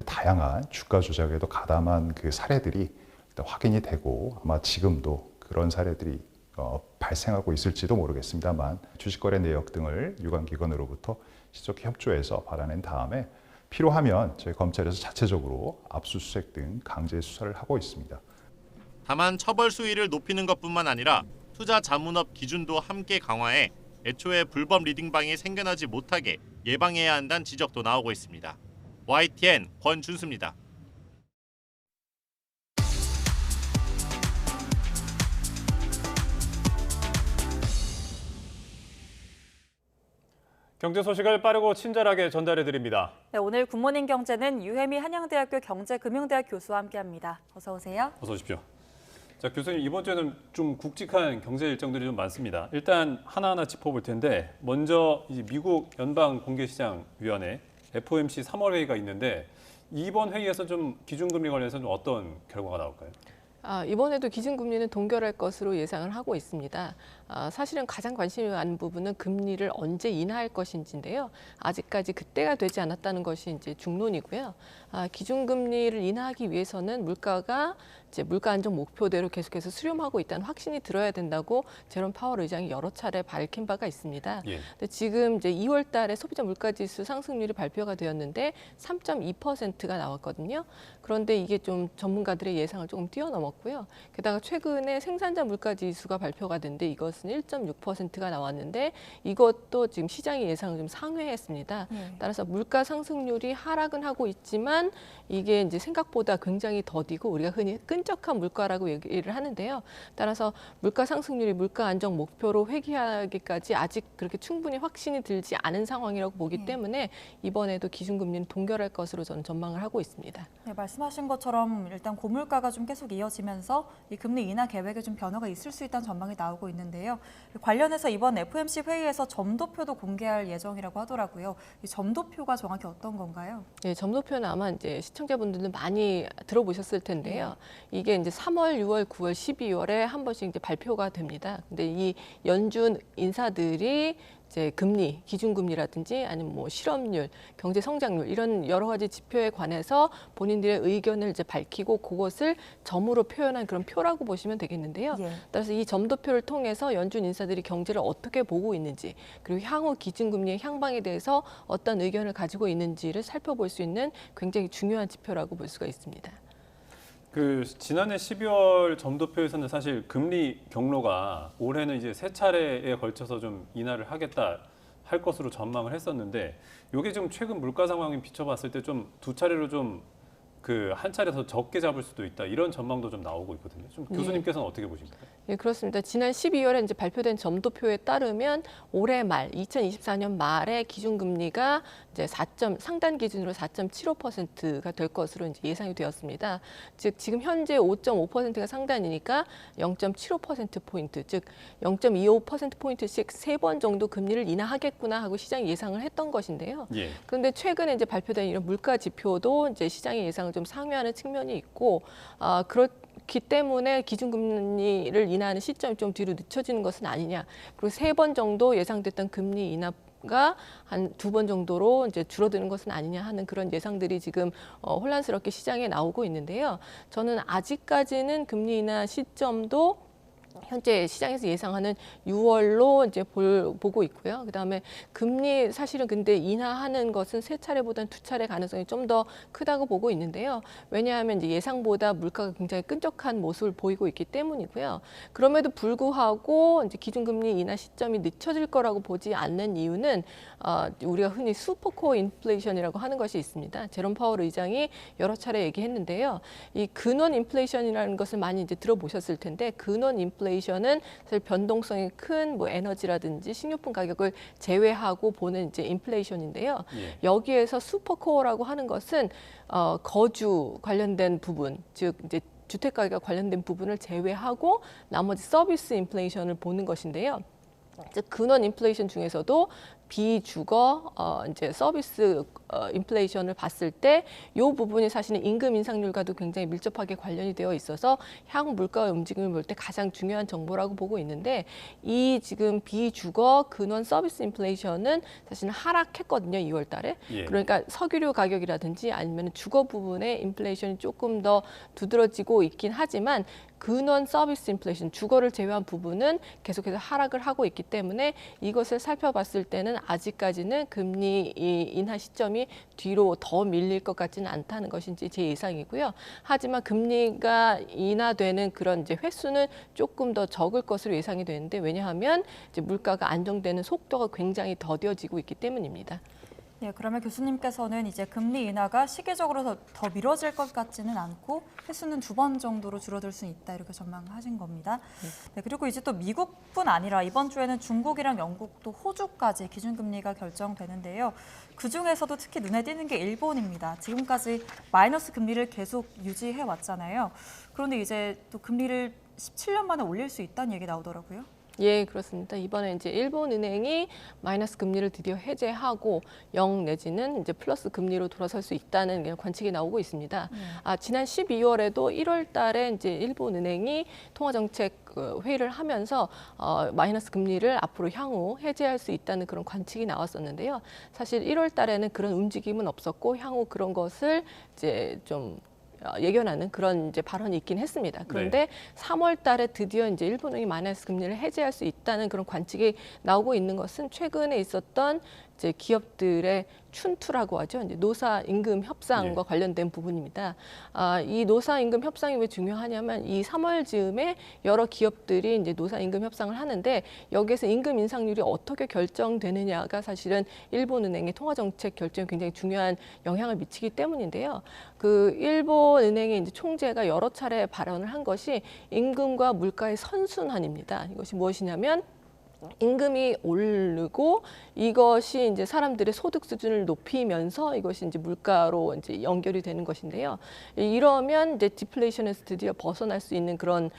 다양한 주가 조작에도 가담한 그 사례들이 일단 확인이 되고 아마 지금도 그런 사례들이 발생하고 있을지도 모르겠습니다만 주식거래 내역 등을 유관기관으로부터 신속히 협조해서 받아낸 다음에 필요하면 저희 검찰에서 자체적으로 압수수색 등 강제 수사를 하고 있습니다. 다만 처벌 수위를 높이는 것뿐만 아니라 투자 자문업 기준도 함께 강화해 애초에 불법 리딩방이 생겨나지 못하게 예방해야 한다는 지적도 나오고 있습니다. YTN 권준수입니다. 경제 소식을 빠르고 친절하게 전달해드립니다. 네, 오늘 굿모닝 경제는 유혜미 한양대학교 경제금융대학 교수와 함께합니다. 어서 오세요. 어서 오십시오. 자, 교수님, 이번 주에는 좀 굵직한 경제 일정들이 좀 많습니다. 일단 하나하나 짚어볼 텐데 먼저 이제 미국 연방공개시장위원회 FOMC 3월 회의가 있는데 이번 회의에서 좀 기준금리 관련해서 좀 어떤 결과가 나올까요? 이번에도 기준금리는 동결할 것으로 예상을 하고 있습니다. 사실은 가장 관심이 많은 부분은 금리를 언제 인하할 것인지인데요. 아직까지 그때가 되지 않았다는 것이 이제 중론이고요. 기준금리를 인하하기 위해서는 물가가 이제 물가 안정 목표대로 계속해서 수렴하고 있다는 확신이 들어야 된다고 제롬 파월 의장이 여러 차례 밝힌 바가 있습니다. 근데 지금 이제 2월 달에 소비자 물가지수 상승률이 발표가 되었는데 3.2%가 나왔거든요. 그런데 이게 좀 전문가들의 예상을 조금 뛰어넘었고요. 게다가 최근에 생산자 물가지수가 발표가 됐는데 이것은 1.6%가 나왔는데 이것도 지금 시장의 예상을 좀 상회했습니다. 따라서 물가 상승률이 하락은 하고 있지만 이게 이제 생각보다 굉장히 더디고 우리가 흔히 끈적한 물가라고 얘기를 하는데요. 따라서 물가 상승률이 물가 안정 목표로 회귀하기까지 아직 그렇게 충분히 확신이 들지 않은 상황이라고 보기 때문에 이번에도 기준금리는 동결할 것으로 저는 전망을 하고 있습니다. 네, 말씀하신 것처럼 일단 고물가가 좀 계속 이어지면서 이 금리 인하 계획에 좀 변화가 있을 수 있다는 전망이 나오고 있는데요. 관련해서 이번 FOMC 회의에서 점도표도 공개할 예정이라고 하더라고요. 이 점도표가 정확히 어떤 건가요? 네, 점도표는 아마 이제 시청자분들은 많이 들어보셨을 텐데요. 이게 이제 3월, 6월, 9월, 12월에 한 번씩 이제 발표가 됩니다. 근데 이 연준 인사들이 이제 금리, 기준금리라든지 아니면 뭐 실업률, 경제 성장률 이런 여러 가지 지표에 관해서 본인들의 의견을 이제 밝히고 그것을 점으로 표현한 그런 표라고 보시면 되겠는데요. 따라서 이 점도표를 통해서 연준 인사들이 경제를 어떻게 보고 있는지 그리고 향후 기준금리의 향방에 대해서 어떤 의견을 가지고 있는지를 살펴볼 수 있는 굉장히 중요한 지표라고 볼 수가 있습니다. 지난해 12월 점도표에서는 사실 금리 경로가 올해는 이제 3차례에 걸쳐서 좀 인하를 하겠다 할 것으로 전망을 했었는데 이게 좀 최근 물가 상황에 비춰봤을 때 좀 2차례로 좀 한 차례 더 적게 잡을 수도 있다 이런 전망도 좀 나오고 있거든요. 좀 교수님께서는 어떻게 보십니까? 예, 그렇습니다. 지난 12월에 이제 발표된 점도표에 따르면 올해 말 2024년 말에 기준금리가 이제 상단 기준으로 4.75%가 될 것으로 이제 예상이 되었습니다. 즉 지금 현재 5.5%가 상단이니까 0.75%포인트, 즉 0.25%포인트씩 3번 정도 금리를 인하하겠구나 하고 시장이 예상을 했던 것인데요. 그런데 최근에 이제 발표된 이런 물가 지표도 이제 시장의 예상을 좀 상회하는 측면이 있고 그렇기 때문에 기준금리를 인하하는 시점이 좀 뒤로 늦춰지는 것은 아니냐. 그리고 3번 정도 예상됐던 금리 인하가 한 2번 정도로 이제 줄어드는 것은 아니냐 하는 그런 예상들이 지금 혼란스럽게 시장에 나오고 있는데요. 저는 아직까지는 금리 인하 시점도 현재 시장에서 예상하는 6월로 이제 보고 있고요. 그다음에 금리 사실은 근데 인하하는 것은 3차례보다는 2차례 가능성이 좀 더 크다고 보고 있는데요. 왜냐하면 이제 예상보다 물가가 굉장히 끈적한 모습을 보이고 있기 때문이고요. 그럼에도 불구하고 이제 기준금리 인하 시점이 늦춰질 거라고 보지 않는 이유는 우리가 흔히 슈퍼코어 인플레이션이라고 하는 것이 있습니다. 제롬 파월 의장이 여러 차례 얘기했는데요. 이 근원 인플레이션이라는 것을 많이 이제 들어보셨을 텐데 근원 인플레이션은 사실 변동성이 큰 뭐 에너지라든지 식료품 가격을 제외하고 보는 이제 인플레이션인데요. 여기에서 슈퍼코어라고 하는 것은 거주 관련된 부분, 즉 이제 주택 가격 관련된 부분을 제외하고 나머지 서비스 인플레이션을 보는 것인데요. 즉 근원 인플레이션 중에서도 비주거 이제 서비스 인플레이션을 봤을 때 이 부분이 사실은 임금 인상률과도 굉장히 밀접하게 관련이 되어 있어서 향후 물가의 움직임을 볼 때 가장 중요한 정보라고 보고 있는데 이 지금 비주거 근원 서비스 인플레이션은 사실은 하락했거든요. 2월 달에. 그러니까 석유류 가격이라든지 아니면 주거 부분의 인플레이션이 조금 더 두드러지고 있긴 하지만 근원 서비스 인플레이션, 주거를 제외한 부분은 계속해서 하락을 하고 있기 때문에 이것을 살펴봤을 때는 아직까지는 금리 인하 시점이 뒤로 더 밀릴 것 같지는 않다는 것이 제 예상이고요. 하지만 금리가 인하되는 그런 이제 횟수는 조금 더 적을 것으로 예상이 되는데 왜냐하면 이제 물가가 안정되는 속도가 굉장히 더뎌지고 있기 때문입니다. 네, 그러면 교수님께서는 이제 금리 인하가 시기적으로 더 미뤄질 것 같지는 않고 횟수는 2번 정도로 줄어들 수 있다 이렇게 전망하신 겁니다. 네, 그리고 이제 또 미국뿐 아니라 이번 주에는 중국이랑 영국 또 호주까지 기준금리가 결정되는데요. 그중에서도 특히 눈에 띄는 게 일본입니다. 지금까지 마이너스 금리를 계속 유지해 왔잖아요. 그런데 이제 또 금리를 17년 만에 올릴 수 있다는 얘기 나오더라고요. 예, 그렇습니다. 이번에 이제 일본은행이 마이너스 금리를 드디어 해제하고 0 내지는 이제 플러스 금리로 돌아설 수 있다는 관측이 나오고 있습니다. 지난 12월에도 1월 달에 이제 일본은행이 통화정책 회의를 하면서 마이너스 금리를 앞으로 향후 해제할 수 있다는 그런 관측이 나왔었는데요. 사실 1월 달에는 그런 움직임은 없었고 향후 그런 것을 이제 좀 예견하는 그런 이제 발언이 있긴 했습니다. 그런데 3월 달에 드디어 이제 일본은행이 마이너스 금리를 해제할 수 있다는 그런 관측이 나오고 있는 것은 최근에 있었던 이제 기업들의 춘투라고 하죠. 이제 노사 임금 협상과 관련된 부분입니다. 이 노사 임금 협상이 왜 중요하냐면 이 3월 즈음에 여러 기업들이 이제 노사 임금 협상을 하는데 여기에서 임금 인상률이 어떻게 결정되느냐가 사실은 일본은행의 통화 정책 결정에 굉장히 중요한 영향을 미치기 때문인데요. 그 일본은행의 이제 총재가 여러 차례 발언을 한 것이 임금과 물가의 선순환입니다. 이것이 무엇이냐면 임금이 오르고 이것이 이제 사람들의 소득 수준을 높이면서 이것이 이제 물가로 이제 연결이 되는 것인데요. 이러면 이제 디플레이션에서 드디어 벗어날 수 있는 그런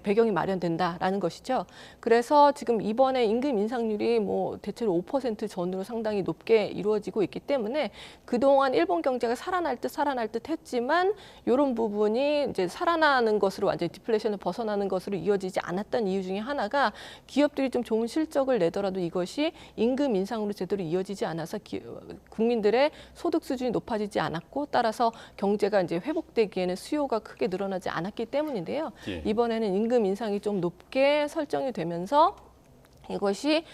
배경이 마련된다라는 것이죠. 그래서 지금 이번에 임금 인상률이 뭐 대체로 5% 전후로 상당히 높게 이루어지고 있기 때문에 그동안 일본 경제가 살아날 듯 했지만 이런 부분이 이제 살아나는 것으로 완전히 디플레이션을 벗어나는 것으로 이어지지 않았던 이유 중에 하나가 기업들이 좀 좋은 실적을 내더라도 이것이 임금 인상으로 제대로 이어지지 않아서 국민들의 소득 수준이 높아지지 않았고 따라서 경제가 이제 회복되기에는 수요가 크게 늘어나지 않았기 때문인데요. 이번에는 임금 인상이 좀 높게 설정이 되면서 이것이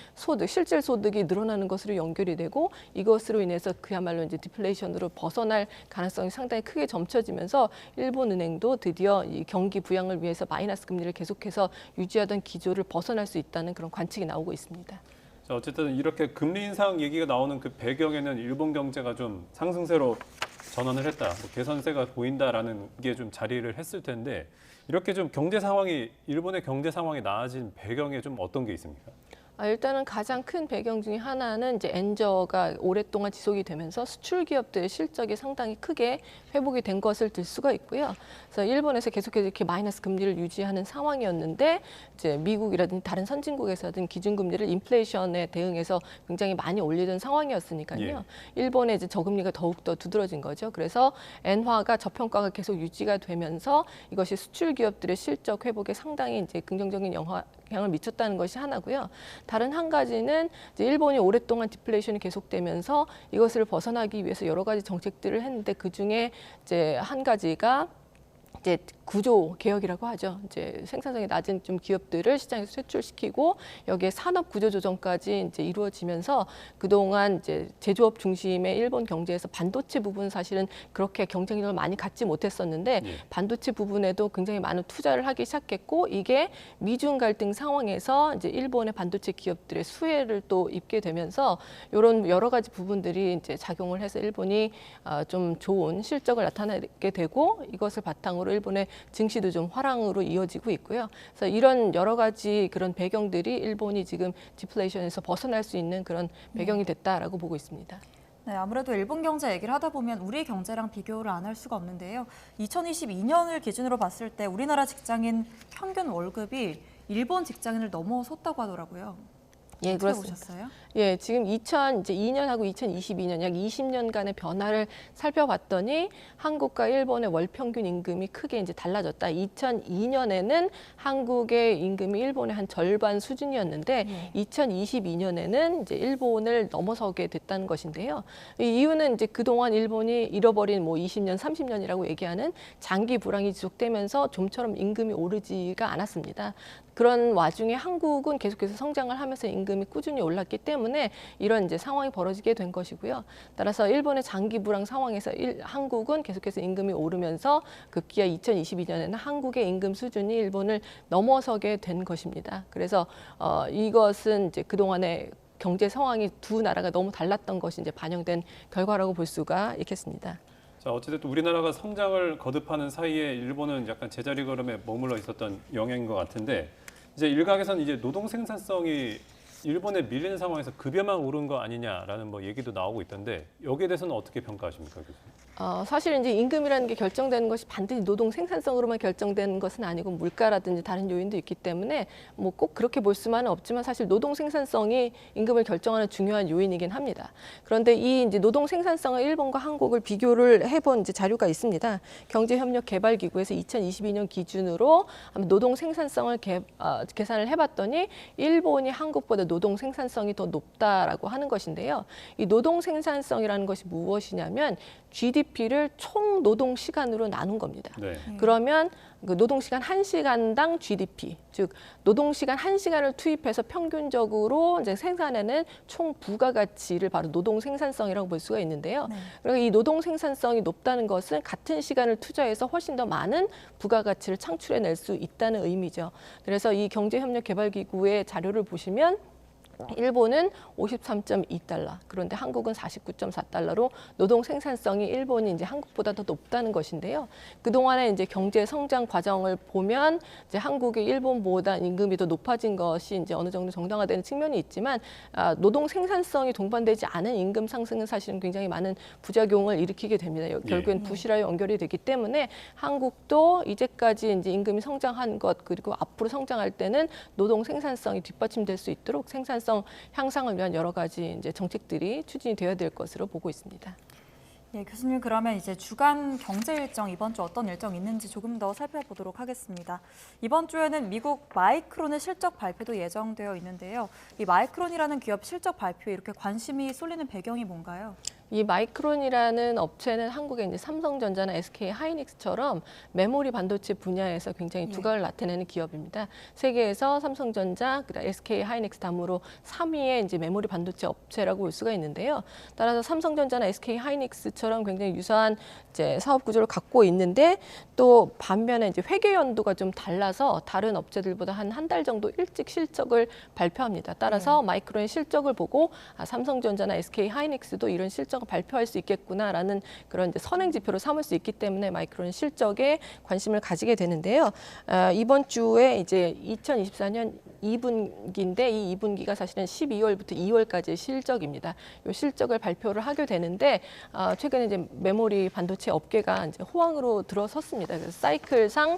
실질 소득이 늘어나는 것으로 연결이 되고 이것으로 인해서 그야말로 이제 디플레이션으로 벗어날 가능성이 상당히 크게 점쳐지면서 일본은행도 드디어 이 경기 부양을 위해서 마이너스 금리를 계속해서 유지하던 기조를 벗어날 수 있다는 그런 관측이 나오고 있습니다. 자, 어쨌든 이렇게 금리 인상 얘기가 나오는 그 배경에는 일본 경제가 좀 상승세로 전환을 했다, 뭐 개선세가 보인다라는 게 좀 자리를 했을 텐데 이렇게 좀 일본의 경제 상황이 나아진 배경에 좀 어떤 게 있습니까? 일단은 가장 큰 배경 중에 하나는 이제 엔저가 오랫동안 지속이 되면서 수출 기업들의 실적이 상당히 크게 회복이 된 것을 들 수가 있고요. 그래서 일본에서 계속해서 이렇게 마이너스 금리를 유지하는 상황이었는데 이제 미국이라든지 다른 선진국에서든 기준금리를 인플레이션에 대응해서 굉장히 많이 올리던 상황이었으니까요. 일본의 이제 저금리가 더욱더 두드러진 거죠. 그래서 엔화가 저평가가 계속 유지가 되면서 이것이 수출 기업들의 실적 회복에 상당히 이제 긍정적인 영향을 미쳤다는 것이 하나고요. 다른 한 가지는 이제 일본이 오랫동안 디플레이션이 계속되면서 이것을 벗어나기 위해서 여러 가지 정책들을 했는데 그 중에 이제 한 가지가 이제 구조 개혁이라고 하죠. 이제 생산성이 낮은 좀 기업들을 시장에서 퇴출시키고 여기에 산업 구조 조정까지 이제 이루어지면서 그동안 이제 제조업 중심의 일본 경제에서 반도체 부분 사실은 그렇게 경쟁력을 많이 갖지 못했었는데 반도체 부분에도 굉장히 많은 투자를 하기 시작했고 이게 미중 갈등 상황에서 이제 일본의 반도체 기업들의 수혜를 또 입게 되면서 이런 여러 가지 부분들이 이제 작용을 해서 일본이 좀 좋은 실적을 나타내게 되고 이것을 바탕으로 일본의 증시도 좀 화랑으로 이어지고 있고요. 그래서 이런 여러 가지 그런 배경들이 일본이 지금 디플레이션에서 벗어날 수 있는 그런 배경이 됐다라고 보고 있습니다. 네, 아무래도 일본 경제 얘기를 하다 보면 우리 경제랑 비교를 안 할 수가 없는데요. 2022년을 기준으로 봤을 때 우리나라 직장인 평균 월급이 일본 직장인을 넘어섰다고 하더라고요. 예, 어떻게 그렇습니다. 보셨어요? 예, 지금 2002년하고 2022년 약 20년간의 변화를 살펴봤더니 한국과 일본의 월 평균 임금이 크게 이제 달라졌다. 2002년에는 한국의 임금이 일본의 한 절반 수준이었는데 2022년에는 이제 일본을 넘어서게 됐다는 것인데요. 이 이유는 이제 그동안 일본이 잃어버린 뭐 20년, 30년이라고 얘기하는 장기 불황이 지속되면서 좀처럼 임금이 오르지가 않았습니다. 그런 와중에 한국은 계속해서 성장을 하면서 임금이 꾸준히 올랐기 때문에 이런 이제 상황이 벌어지게 된 것이고요. 따라서 일본의 장기 불황 상황에서 한국은 계속해서 임금이 오르면서 급기야 2022년에는 한국의 임금 수준이 일본을 넘어서게 된 것입니다. 그래서 이것은 이제 그동안의 경제 상황이 두 나라가 너무 달랐던 것이 이제 반영된 결과라고 볼 수가 있겠습니다. 자, 어찌됐든 우리나라가 성장을 거듭하는 사이에 일본은 약간 제자리 걸음에 머물러 있었던 영향인 것 같은데 이제 일각에서는 이제 노동 생산성이 일본에 밀리는 상황에서 급여만 오른 거 아니냐라는 뭐 얘기도 나오고 있던데 여기에 대해서는 어떻게 평가하십니까, 교수님? 사실 이제 임금이라는 게 결정되는 것이 반드시 노동 생산성으로만 결정되는 것은 아니고 물가라든지 다른 요인도 있기 때문에 뭐 꼭 그렇게 볼 수만은 없지만 사실 노동 생산성이 임금을 결정하는 중요한 요인이긴 합니다. 그런데 이 이제 노동 생산성을 일본과 한국을 비교를 해본 이제 자료가 있습니다. 경제협력개발기구에서 2022년 기준으로 노동 생산성을 계산을 해봤더니 일본이 한국보다 노동 생산성이 더 높다라고 하는 것인데요. 이 노동 생산성이라는 것이 무엇이냐면 GDP GDP를 총 노동 시간으로 나눈 겁니다. 네. 그러면 그 노동시간 1시간당 GDP, 즉 노동시간 1시간을 투입해서 평균적으로 이제 생산하는 총 부가가치를 바로 노동 생산성이라고 볼 수가 있는데요. 그리고 이 노동 생산성이 높다는 것은 같은 시간을 투자해서 훨씬 더 많은 부가가치를 창출해낼 수 있다는 의미죠. 그래서 이 경제협력개발기구의 자료를 보시면 일본은 53.2달러, 그런데 한국은 49.4달러로 노동 생산성이 일본이 이제 한국보다 더 높다는 것인데요. 그동안에 이제 경제 성장 과정을 보면 이제 한국이 일본보다 임금이 더 높아진 것이 이제 어느 정도 정당화되는 측면이 있지만 노동 생산성이 동반되지 않은 임금 상승은 사실은 굉장히 많은 부작용을 일으키게 됩니다. 결국엔 부실화에 연결이 되기 때문에 한국도 이제까지 이제 임금이 성장한 것 그리고 앞으로 성장할 때는 노동 생산성이 뒷받침될 수 있도록 생산성 향상을 위한 여러 가지 이제 정책들이 추진이 되어야 될 것으로 보고 있습니다. 예, 교수님 그러면 이제 주간 경제 일정 이번 주 어떤 일정 있는지 조금 더 살펴보도록 하겠습니다. 이번 주에는 미국 마이크론의 실적 발표도 예정되어 있는데요. 이 마이크론이라는 기업 실적 발표에 이렇게 관심이 쏠리는 배경이 뭔가요? 이 마이크론이라는 업체는 한국의 이제 삼성전자나 SK 하이닉스처럼 메모리 반도체 분야에서 굉장히 두각을 나타내는 기업입니다. 세계에서 삼성전자, 그다음 SK 하이닉스 다음으로 3위의 이제 메모리 반도체 업체라고 볼 수가 있는데요. 따라서 삼성전자나 SK 하이닉스처럼 굉장히 유사한 이제 사업 구조를 갖고 있는데 또 반면에 이제 회계 연도가 좀 달라서 다른 업체들보다 한 달 정도 일찍 실적을 발표합니다. 따라서 마이크론의 실적을 보고 삼성전자나 SK 하이닉스도 이런 실적을 발표할 수 있겠구나라는 그런 이제 선행 지표로 삼을 수 있기 때문에 마이크론 실적에 관심을 가지게 되는데요. 이번 주에 이제 2024년 2분기인데 이 2분기가 사실은 12월부터 2월까지의 실적입니다. 이 실적을 발표를 하게 되는데 최근에 이제 메모리 반도체 업계가 이제 호황으로 들어섰습니다. 그래서 사이클상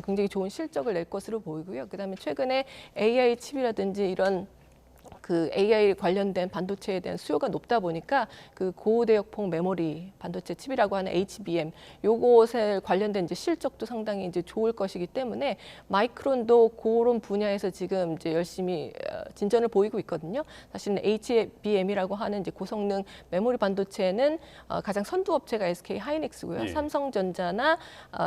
굉장히 좋은 실적을 낼 것으로 보이고요. 그다음에 최근에 AI 칩이라든지 이런 그 AI 관련된 반도체에 대한 수요가 높다 보니까 그 고대역폭 메모리 반도체 칩이라고 하는 HBM 요것에 관련된 이제 실적도 상당히 이제 좋을 것이기 때문에 마이크론도 그런 분야에서 지금 이제 열심히 진전을 보이고 있거든요. 사실은 HBM이라고 하는 이제 고성능 메모리 반도체는 가장 선두 업체가 SK 하이닉스고요. 삼성전자나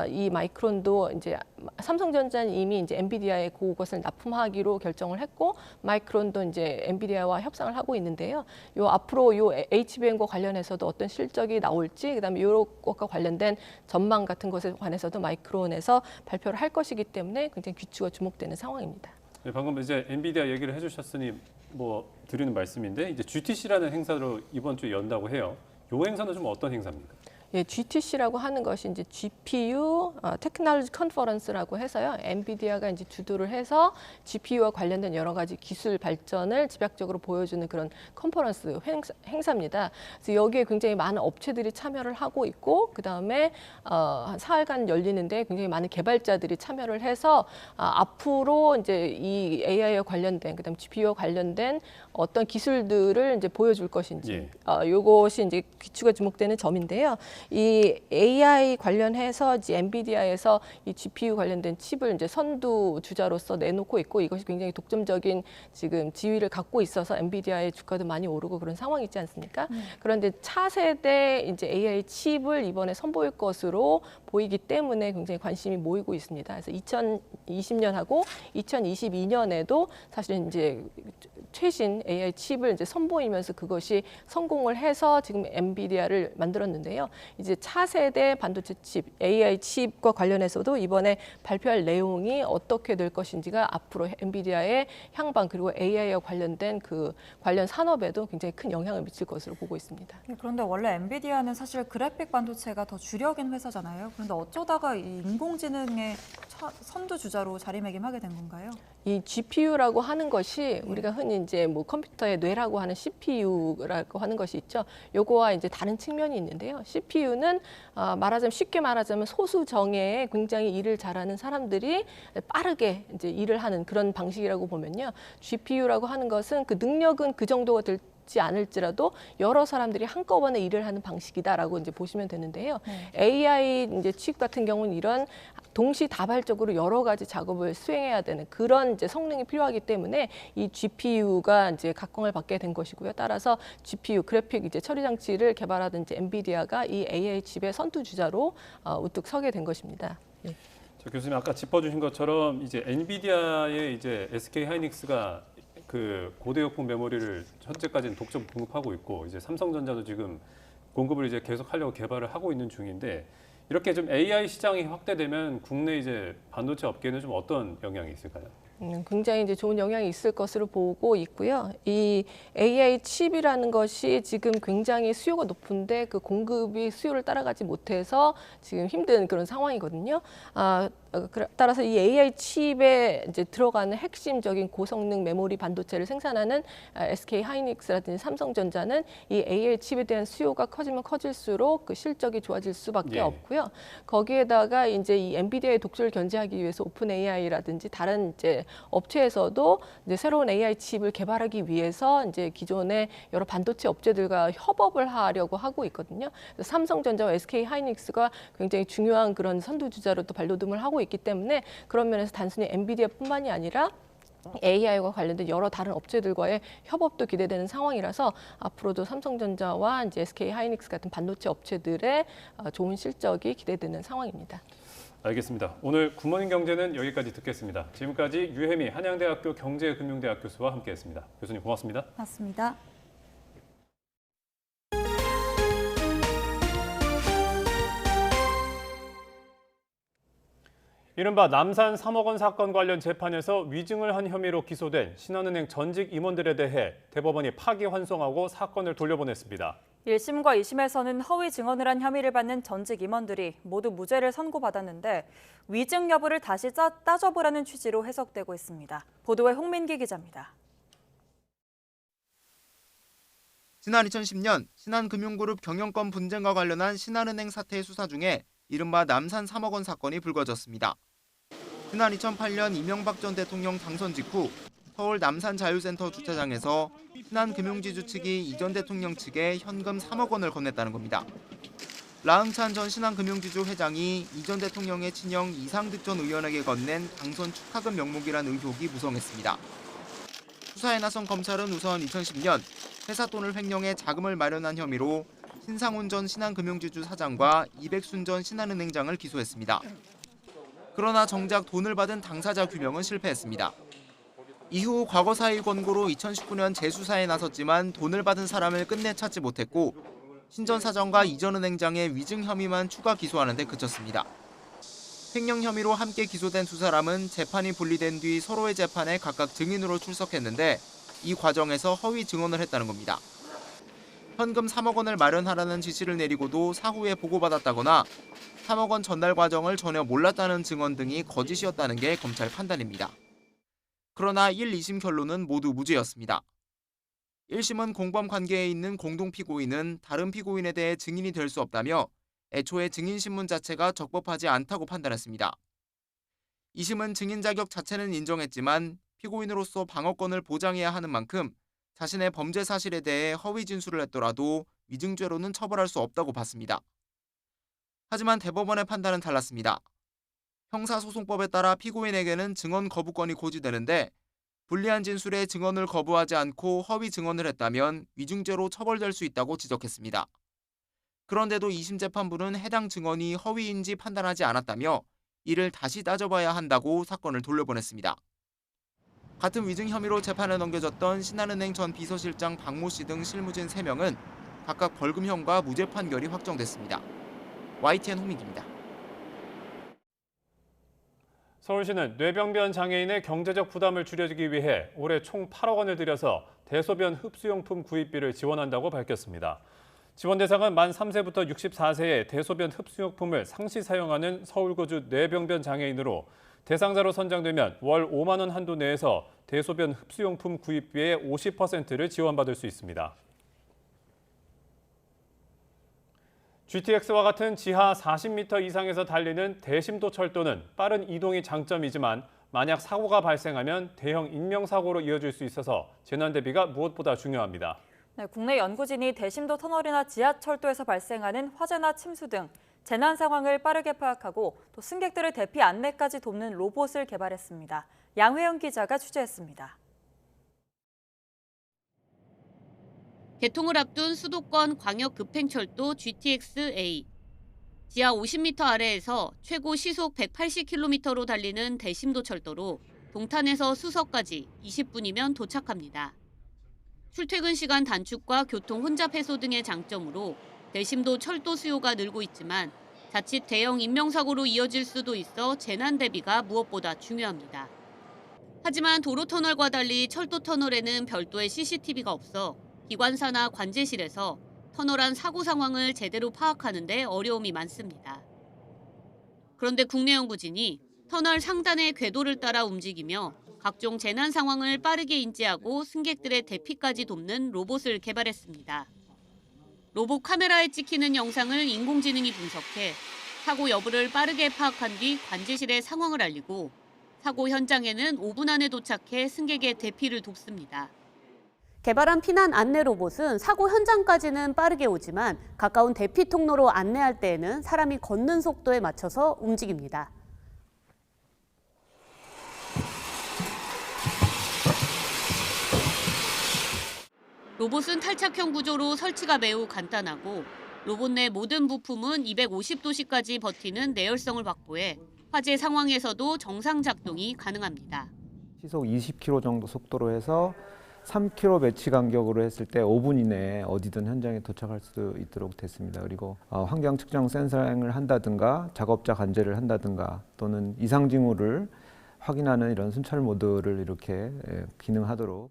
이 마이크론도 이제 삼성전자는 이미 이제 엔비디아에 그것을 납품하기로 결정을 했고 마이크론도 이제 엔비디아와 협상을 하고 있는데요. 요 앞으로 요 HBM과 관련해서도 어떤 실적이 나올지, 그다음에 이런 것과 관련된 전망 같은 것에 관해서도 마이크론에서 발표를 할 것이기 때문에 굉장히 귀추가 주목되는 상황입니다. 네, 방금 이제 엔비디아 얘기를 해주셨으니 뭐 드리는 말씀인데 이제 GTC라는 행사로 이번 주에 연다고 해요. 요 행사는 좀 어떤 행사입니까? 예, GTC라고 하는 것이 이제 GPU 테크놀로지 컨퍼런스라고 해서요. 엔비디아가 이제 주도를 해서 GPU와 관련된 여러 가지 기술 발전을 집약적으로 보여주는 그런 컨퍼런스 행사입니다. 그래서 여기에 굉장히 많은 업체들이 참여를 하고 있고 그다음에 한 사흘간 열리는데 굉장히 많은 개발자들이 참여를 해서 앞으로 이제 이 AI와 관련된 그다음 GPU와 관련된 어떤 기술들을 이제 보여줄 것인지 요것이 이제 귀추가 주목되는 점인데요. 이 AI 관련해서 이제 엔비디아에서 이 GPU 관련된 칩을 이제 선두 주자로서 내놓고 있고 이것이 굉장히 독점적인 지금 지위를 갖고 있어서 엔비디아의 주가도 많이 오르고 그런 상황이 있지 않습니까? 그런데 차세대 이제 AI 칩을 이번에 선보일 것으로 보이기 때문에 굉장히 관심이 모이고 있습니다. 그래서 2020년하고 2022년에도 사실은 이제 최신 AI 칩을 이제 선보이면서 그것이 성공을 해서 지금 엔비디아를 만들었는데요. 이제 차세대 반도체 칩, AI 칩과 관련해서도 이번에 발표할 내용이 어떻게 될 것인지가 앞으로 엔비디아의 향방 그리고 AI와 관련된 그 관련 산업에도 굉장히 큰 영향을 미칠 것으로 보고 있습니다. 그런데 원래 엔비디아는 사실 그래픽 반도체가 더 주력인 회사잖아요. 그런데 어쩌다가 이 인공지능의 선두 주자로 자리매김하게 된 건가요? 이 GPU라고 하는 것이 우리가 흔히 이제 뭐 컴퓨터의 뇌라고 하는 CPU라고 하는 것이 있죠. 요거와 이제 다른 측면이 있는데요. CPU는 말하자면 쉽게 말하자면 소수 정예에 굉장히 일을 잘하는 사람들이 빠르게 이제 일을 하는 그런 방식이라고 보면요. GPU라고 하는 것은 그 능력은 그 정도가 지 않을지라도 여러 사람들이 한꺼번에 일을 하는 방식이다라고 이제 보시면 되는데요. AI 이제 칩 같은 경우는 이런 동시다발적으로 여러 가지 작업을 수행해야 되는 그런 이제 성능이 필요하기 때문에 이 GPU가 이제 각광을 받게 된 것이고요. 따라서 GPU 그래픽 이제 처리 장치를 개발하던 이제 엔비디아가 이 AI 칩의 선두주자로 우뚝 서게 된 것입니다. 예. 저 교수님 아까 짚어주신 것처럼 이제 엔비디아의 이제 SK 하이닉스가 그 고대역폭 메모리를 현재까지는 독점 공급하고 있고 이제 삼성전자도 지금 공급을 이제 계속 하려고 개발을 하고 있는 중인데 이렇게 좀 AI 시장이 확대되면 국내 이제 반도체 업계는 좀 어떤 영향이 있을까요? 굉장히 이제 좋은 영향이 있을 것으로 보고 있고요. 이 AI 칩이라는 것이 지금 굉장히 수요가 높은데 그 공급이 수요를 따라가지 못해서 지금 힘든 그런 상황이거든요. 따라서 이 AI 칩에 이제 들어가는 핵심적인 고성능 메모리 반도체를 생산하는 SK 하이닉스라든지 삼성전자는 이 AI 칩에 대한 수요가 커지면 커질수록 그 실적이 좋아질 수밖에 없고요. 거기에다가 이제 이 엔비디아의 독주를 견제하기 위해서 오픈 AI라든지 다른 이제 업체에서도 이제 새로운 AI 칩을 개발하기 위해서 이제 기존의 여러 반도체 업체들과 협업을 하려고 하고 있거든요. 그래서 삼성전자와 SK 하이닉스가 굉장히 중요한 그런 선두주자로 또 발돋움을 하고 있기 때문에 그런 면에서 단순히 엔비디아뿐만이 아니라 AI와 관련된 여러 다른 업체들과의 협업도 기대되는 상황이라서 앞으로도 삼성전자와 이제 SK 하이닉스 같은 반도체 업체들의 좋은 실적이 기대되는 상황입니다. 알겠습니다. 오늘 굿모닝 경제는 여기까지 듣겠습니다. 지금까지 유혜미 한양대학교 경제금융대학 교수와 함께했습니다. 교수님 고맙습니다. 맞습니다. 이른바 남산 3억 원 사건 관련 재판에서 위증을 한 혐의로 기소된 신한은행 전직 임원들에 대해 대법원이 파기환송하고 사건을 돌려보냈습니다. 1심과 2심에서는 허위 증언을 한 혐의를 받는 전직 임원들이 모두 무죄를 선고받았는데 위증 여부를 다시 따져보라는 취지로 해석되고 있습니다. 보도에 홍민기 기자입니다. 지난 2010년 신한금융그룹 경영권 분쟁과 관련한 신한은행 사태 수사 중에 이른바 남산 3억 원 사건이 불거졌습니다. 지난 2008년 이명박 전 대통령 당선 직후 서울 남산자유센터 주차장에서 신한금융지주 측이 이 전 대통령 측에 현금 3억 원을 건넸다는 겁니다. 라흥찬 전 신한금융지주 회장이 이 전 대통령의 친형 이상득 전 의원에게 건넨 당선 축하금 명목이란 의혹이 무성했습니다. 수사에 나선 검찰은 우선 2010년 회사 돈을 횡령해 자금을 마련한 혐의로 신상훈 전 신한금융지주 사장과 이백순 전 신한은행장을 기소했습니다. 그러나 정작 돈을 받은 당사자 규명은 실패했습니다. 이후 과거사의 권고로 2019년 재수사에 나섰지만 돈을 받은 사람을 끝내 찾지 못했고 신 전 사장과 이 전 은행장의 위증 혐의만 추가 기소하는 데 그쳤습니다. 횡령 혐의로 함께 기소된 두 사람은 재판이 분리된 뒤 서로의 재판에 각각 증인으로 출석했는데 이 과정에서 허위 증언을 했다는 겁니다. 현금 3억 원을 마련하라는 지시를 내리고도 사후에 보고받았다거나 3억 원 전달 과정을 전혀 몰랐다는 증언 등이 거짓이었다는 게 검찰 판단입니다. 그러나 1, 2심 결론은 모두 무죄였습니다. 1심은 공범 관계에 있는 공동 피고인은 다른 피고인에 대해 증인이 될 수 없다며 애초에 증인 신문 자체가 적법하지 않다고 판단했습니다. 2심은 증인 자격 자체는 인정했지만 피고인으로서 방어권을 보장해야 하는 만큼 자신의 범죄 사실에 대해 허위 진술을 했더라도 위증죄로는 처벌할 수 없다고 봤습니다. 하지만 대법원의 판단은 달랐습니다. 형사소송법에 따라 피고인에게는 증언 거부권이 고지되는데 불리한 진술에 증언을 거부하지 않고 허위 증언을 했다면 위증죄로 처벌될 수 있다고 지적했습니다. 그런데도 2심 재판부는 해당 증언이 허위인지 판단하지 않았다며 이를 다시 따져봐야 한다고 사건을 돌려보냈습니다. 같은 위증 혐의로 재판에 넘겨졌던 신한은행 전 비서실장 박모 씨 등 실무진 3명은 각각 벌금형과 무죄 판결이 확정됐습니다. YTN 홍민기입니다. 서울시는 뇌병변 장애인의 경제적 부담을 줄여주기 위해 올해 총 8억 원을 들여서 대소변 흡수용품 구입비를 지원한다고 밝혔습니다. 지원 대상은 만 3세부터 64세의 대소변 흡수용품을 상시 사용하는 서울거주 뇌병변 장애인으로 대상자로 선정되면 월 5만 원 한도 내에서 대소변 흡수용품 구입비의 50%를 지원받을 수 있습니다. GTX와 같은 지하 40m 이상에서 달리는 대심도 철도는 빠른 이동이 장점이지만 만약 사고가 발생하면 대형 인명사고로 이어질 수 있어서 재난 대비가 무엇보다 중요합니다. 네, 국내 연구진이 대심도 터널이나 지하철도에서 발생하는 화재나 침수 등 재난 상황을 빠르게 파악하고 또 승객들의 대피 안내까지 돕는 로봇을 개발했습니다. 양회영 기자가 취재했습니다. 개통을 앞둔 수도권 광역급행철도 GTX-A. 지하 50m 아래에서 최고 시속 180km로 달리는 대심도 철도로 동탄에서 수서까지 20분이면 도착합니다. 출퇴근 시간 단축과 교통 혼잡 해소 등의 장점으로 대심도 철도 수요가 늘고 있지만 자칫 대형 인명사고로 이어질 수도 있어 재난 대비가 무엇보다 중요합니다. 하지만 도로터널과 달리 철도터널에는 별도의 CCTV가 없어 기관사나 관제실에서 터널 안 사고 상황을 제대로 파악하는 데 어려움이 많습니다. 그런데 국내 연구진이 터널 상단의 궤도를 따라 움직이며 각종 재난 상황을 빠르게 인지하고 승객들의 대피까지 돕는 로봇을 개발했습니다. 로봇 카메라에 찍히는 영상을 인공지능이 분석해 사고 여부를 빠르게 파악한 뒤 관제실에 상황을 알리고 사고 현장에는 5분 안에 도착해 승객의 대피를 돕습니다. 개발한 피난 안내 로봇은 사고 현장까지는 빠르게 오지만 가까운 대피 통로로 안내할 때에는 사람이 걷는 속도에 맞춰서 움직입니다. 로봇은 탈착형 구조로 설치가 매우 간단하고 로봇 내 모든 부품은 250도씨까지 버티는 내열성을 확보해 화재 상황에서도 정상 작동이 가능합니다. 시속 20km 정도 속도로 해서 3km 매치 간격으로 했을 때 5분 이내에 어디든 현장에 도착할 수 있도록 됐습니다. 그리고 환경 측정 센서링을 한다든가 작업자 관제를 한다든가 또는 이상 징후를 확인하는 이런 순찰 모드를 이렇게 기능하도록.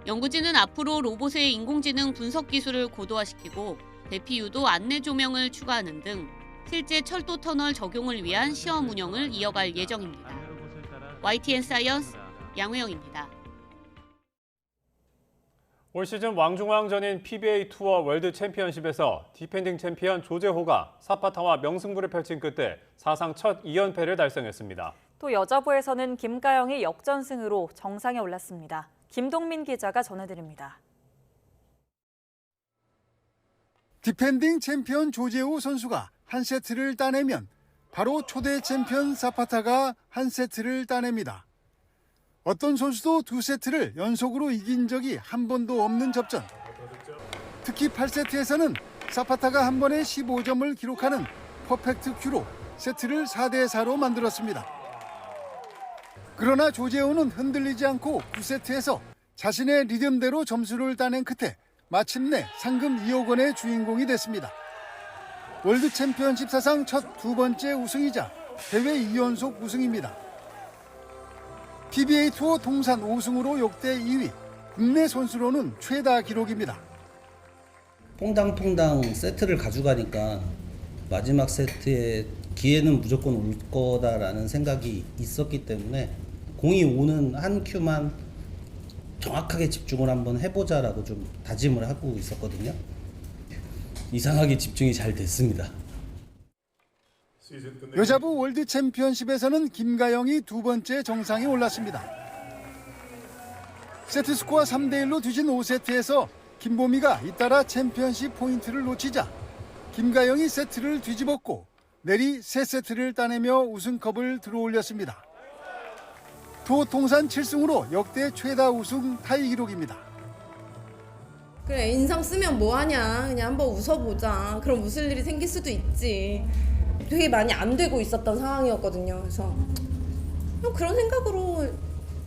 연구진은 앞으로 로봇의 인공지능 분석 기술을 고도화시키고 대피 유도 안내 조명을 추가하는 등 실제 철도 터널 적용을 위한 시험 운영을 이어갈 예정입니다. YTN 사이언스 양회영입니다. 올 시즌 왕중왕전인 PBA 투어 월드 챔피언십에서 디펜딩 챔피언 조재호가 사파타와 명승부를 펼친 끝에 사상 첫 2연패를 달성했습니다. 또 여자부에서는 김가영이 역전승으로 정상에 올랐습니다. 김동민 기자가 전해드립니다. 디펜딩 챔피언 조재호 선수가 한 세트를 따내면 바로 초대 챔피언 사파타가 한 세트를 따냅니다. 어떤 선수도 두 세트를 연속으로 이긴 적이 한 번도 없는 접전. 특히 8세트에서는 사파타가 한 번에 15점을 기록하는 퍼펙트 큐로 세트를 4대4로 만들었습니다. 그러나 조재호는 흔들리지 않고 9세트에서 자신의 리듬대로 점수를 따낸 끝에 마침내 상금 2억 원의 주인공이 됐습니다. 월드 챔피언십 사상 첫 두 번째 우승이자 대회 2연속 우승입니다. PBA 투어 통산 5승으로 역대 2위, 국내 선수로는 최다 기록입니다. 퐁당퐁당 세트를 가져가니까 마지막 세트에 기회는 무조건 올 거다라는 생각이 있었기 때문에 공이 오는 한 큐만 정확하게 집중을 한번 해보자라고 좀 다짐을 하고 있었거든요. 이상하게 집중이 잘 됐습니다. 여자부 월드 챔피언십에서는 김가영이 두 번째 정상에 올랐습니다. 세트 스코어 3대1로 뒤진 5세트에서 김보미가 잇따라 챔피언십 포인트를 놓치자 김가영이 세트를 뒤집었고 내리 3세트를 따내며 우승컵을 들어올렸습니다. 투어 통산 7승으로 역대 최다 우승 타이 기록입니다. 그래, 인상 쓰면 뭐하냐. 그냥 한번 웃어보자. 그럼 웃을 일이 생길 수도 있지. 되게 많이 안 되고 있었던 상황이었거든요. 그래서 그런 생각으로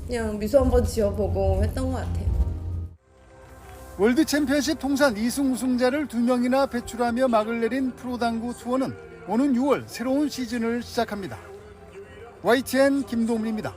그냥 미소 한번 지어보고 했던 것 같아요. 월드 챔피언십 통산 2승 우승자를 2명이나 배출하며 막을 내린 프로당구 투어는 오는 6월 새로운 시즌을 시작합니다. YTN 김동민입니다.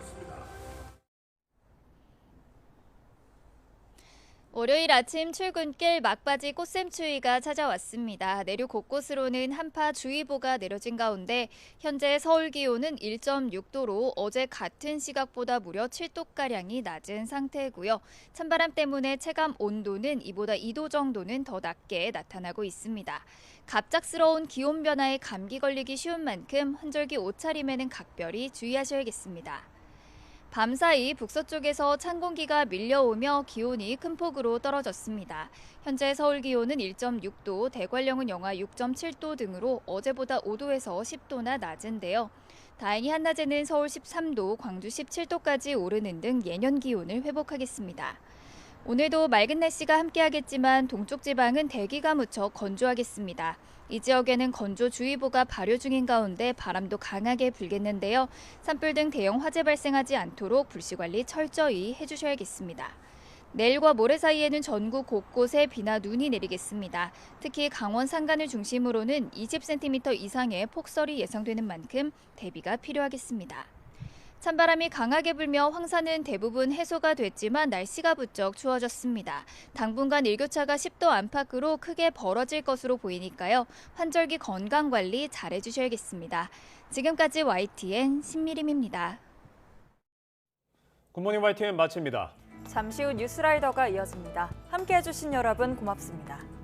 월요일 아침 출근길 막바지 꽃샘추위가 찾아왔습니다. 내륙 곳곳으로는 한파주의보가 내려진 가운데 현재 서울 기온은 1.6도로 어제 같은 시각보다 무려 7도가량이 낮은 상태고요. 찬바람 때문에 체감 온도는 이보다 2도 정도는 더 낮게 나타나고 있습니다. 갑작스러운 기온 변화에 감기 걸리기 쉬운 만큼 환절기 옷차림에는 각별히 주의하셔야겠습니다. 밤사이 북서쪽에서 찬 공기가 밀려오며 기온이 큰 폭으로 떨어졌습니다. 현재 서울 기온은 1.6도, 대관령은 영하 6.7도 등으로 어제보다 5도에서 10도나 낮은데요. 다행히 한낮에는 서울 13도, 광주 17도까지 오르는 등 예년 기온을 회복하겠습니다. 오늘도 맑은 날씨가 함께하겠지만 동쪽 지방은 대기가 무척 건조하겠습니다. 이 지역에는 건조주의보가 발효 중인 가운데 바람도 강하게 불겠는데요. 산불 등 대형 화재 발생하지 않도록 불씨 관리 철저히 해주셔야겠습니다. 내일과 모레 사이에는 전국 곳곳에 비나 눈이 내리겠습니다. 특히 강원 산간을 중심으로는 20cm 이상의 폭설이 예상되는 만큼 대비가 필요하겠습니다. 찬바람이 강하게 불며 황사는 대부분 해소가 됐지만 날씨가 부쩍 추워졌습니다. 당분간 일교차가 10도 안팎으로 크게 벌어질 것으로 보이니까요. 환절기 건강관리 잘해주셔야겠습니다. 지금까지 YTN 신미림입니다. 굿모닝 YTN 마칩니다. 잠시 후 뉴스라이더가 이어집니다. 함께해 주신 여러분 고맙습니다.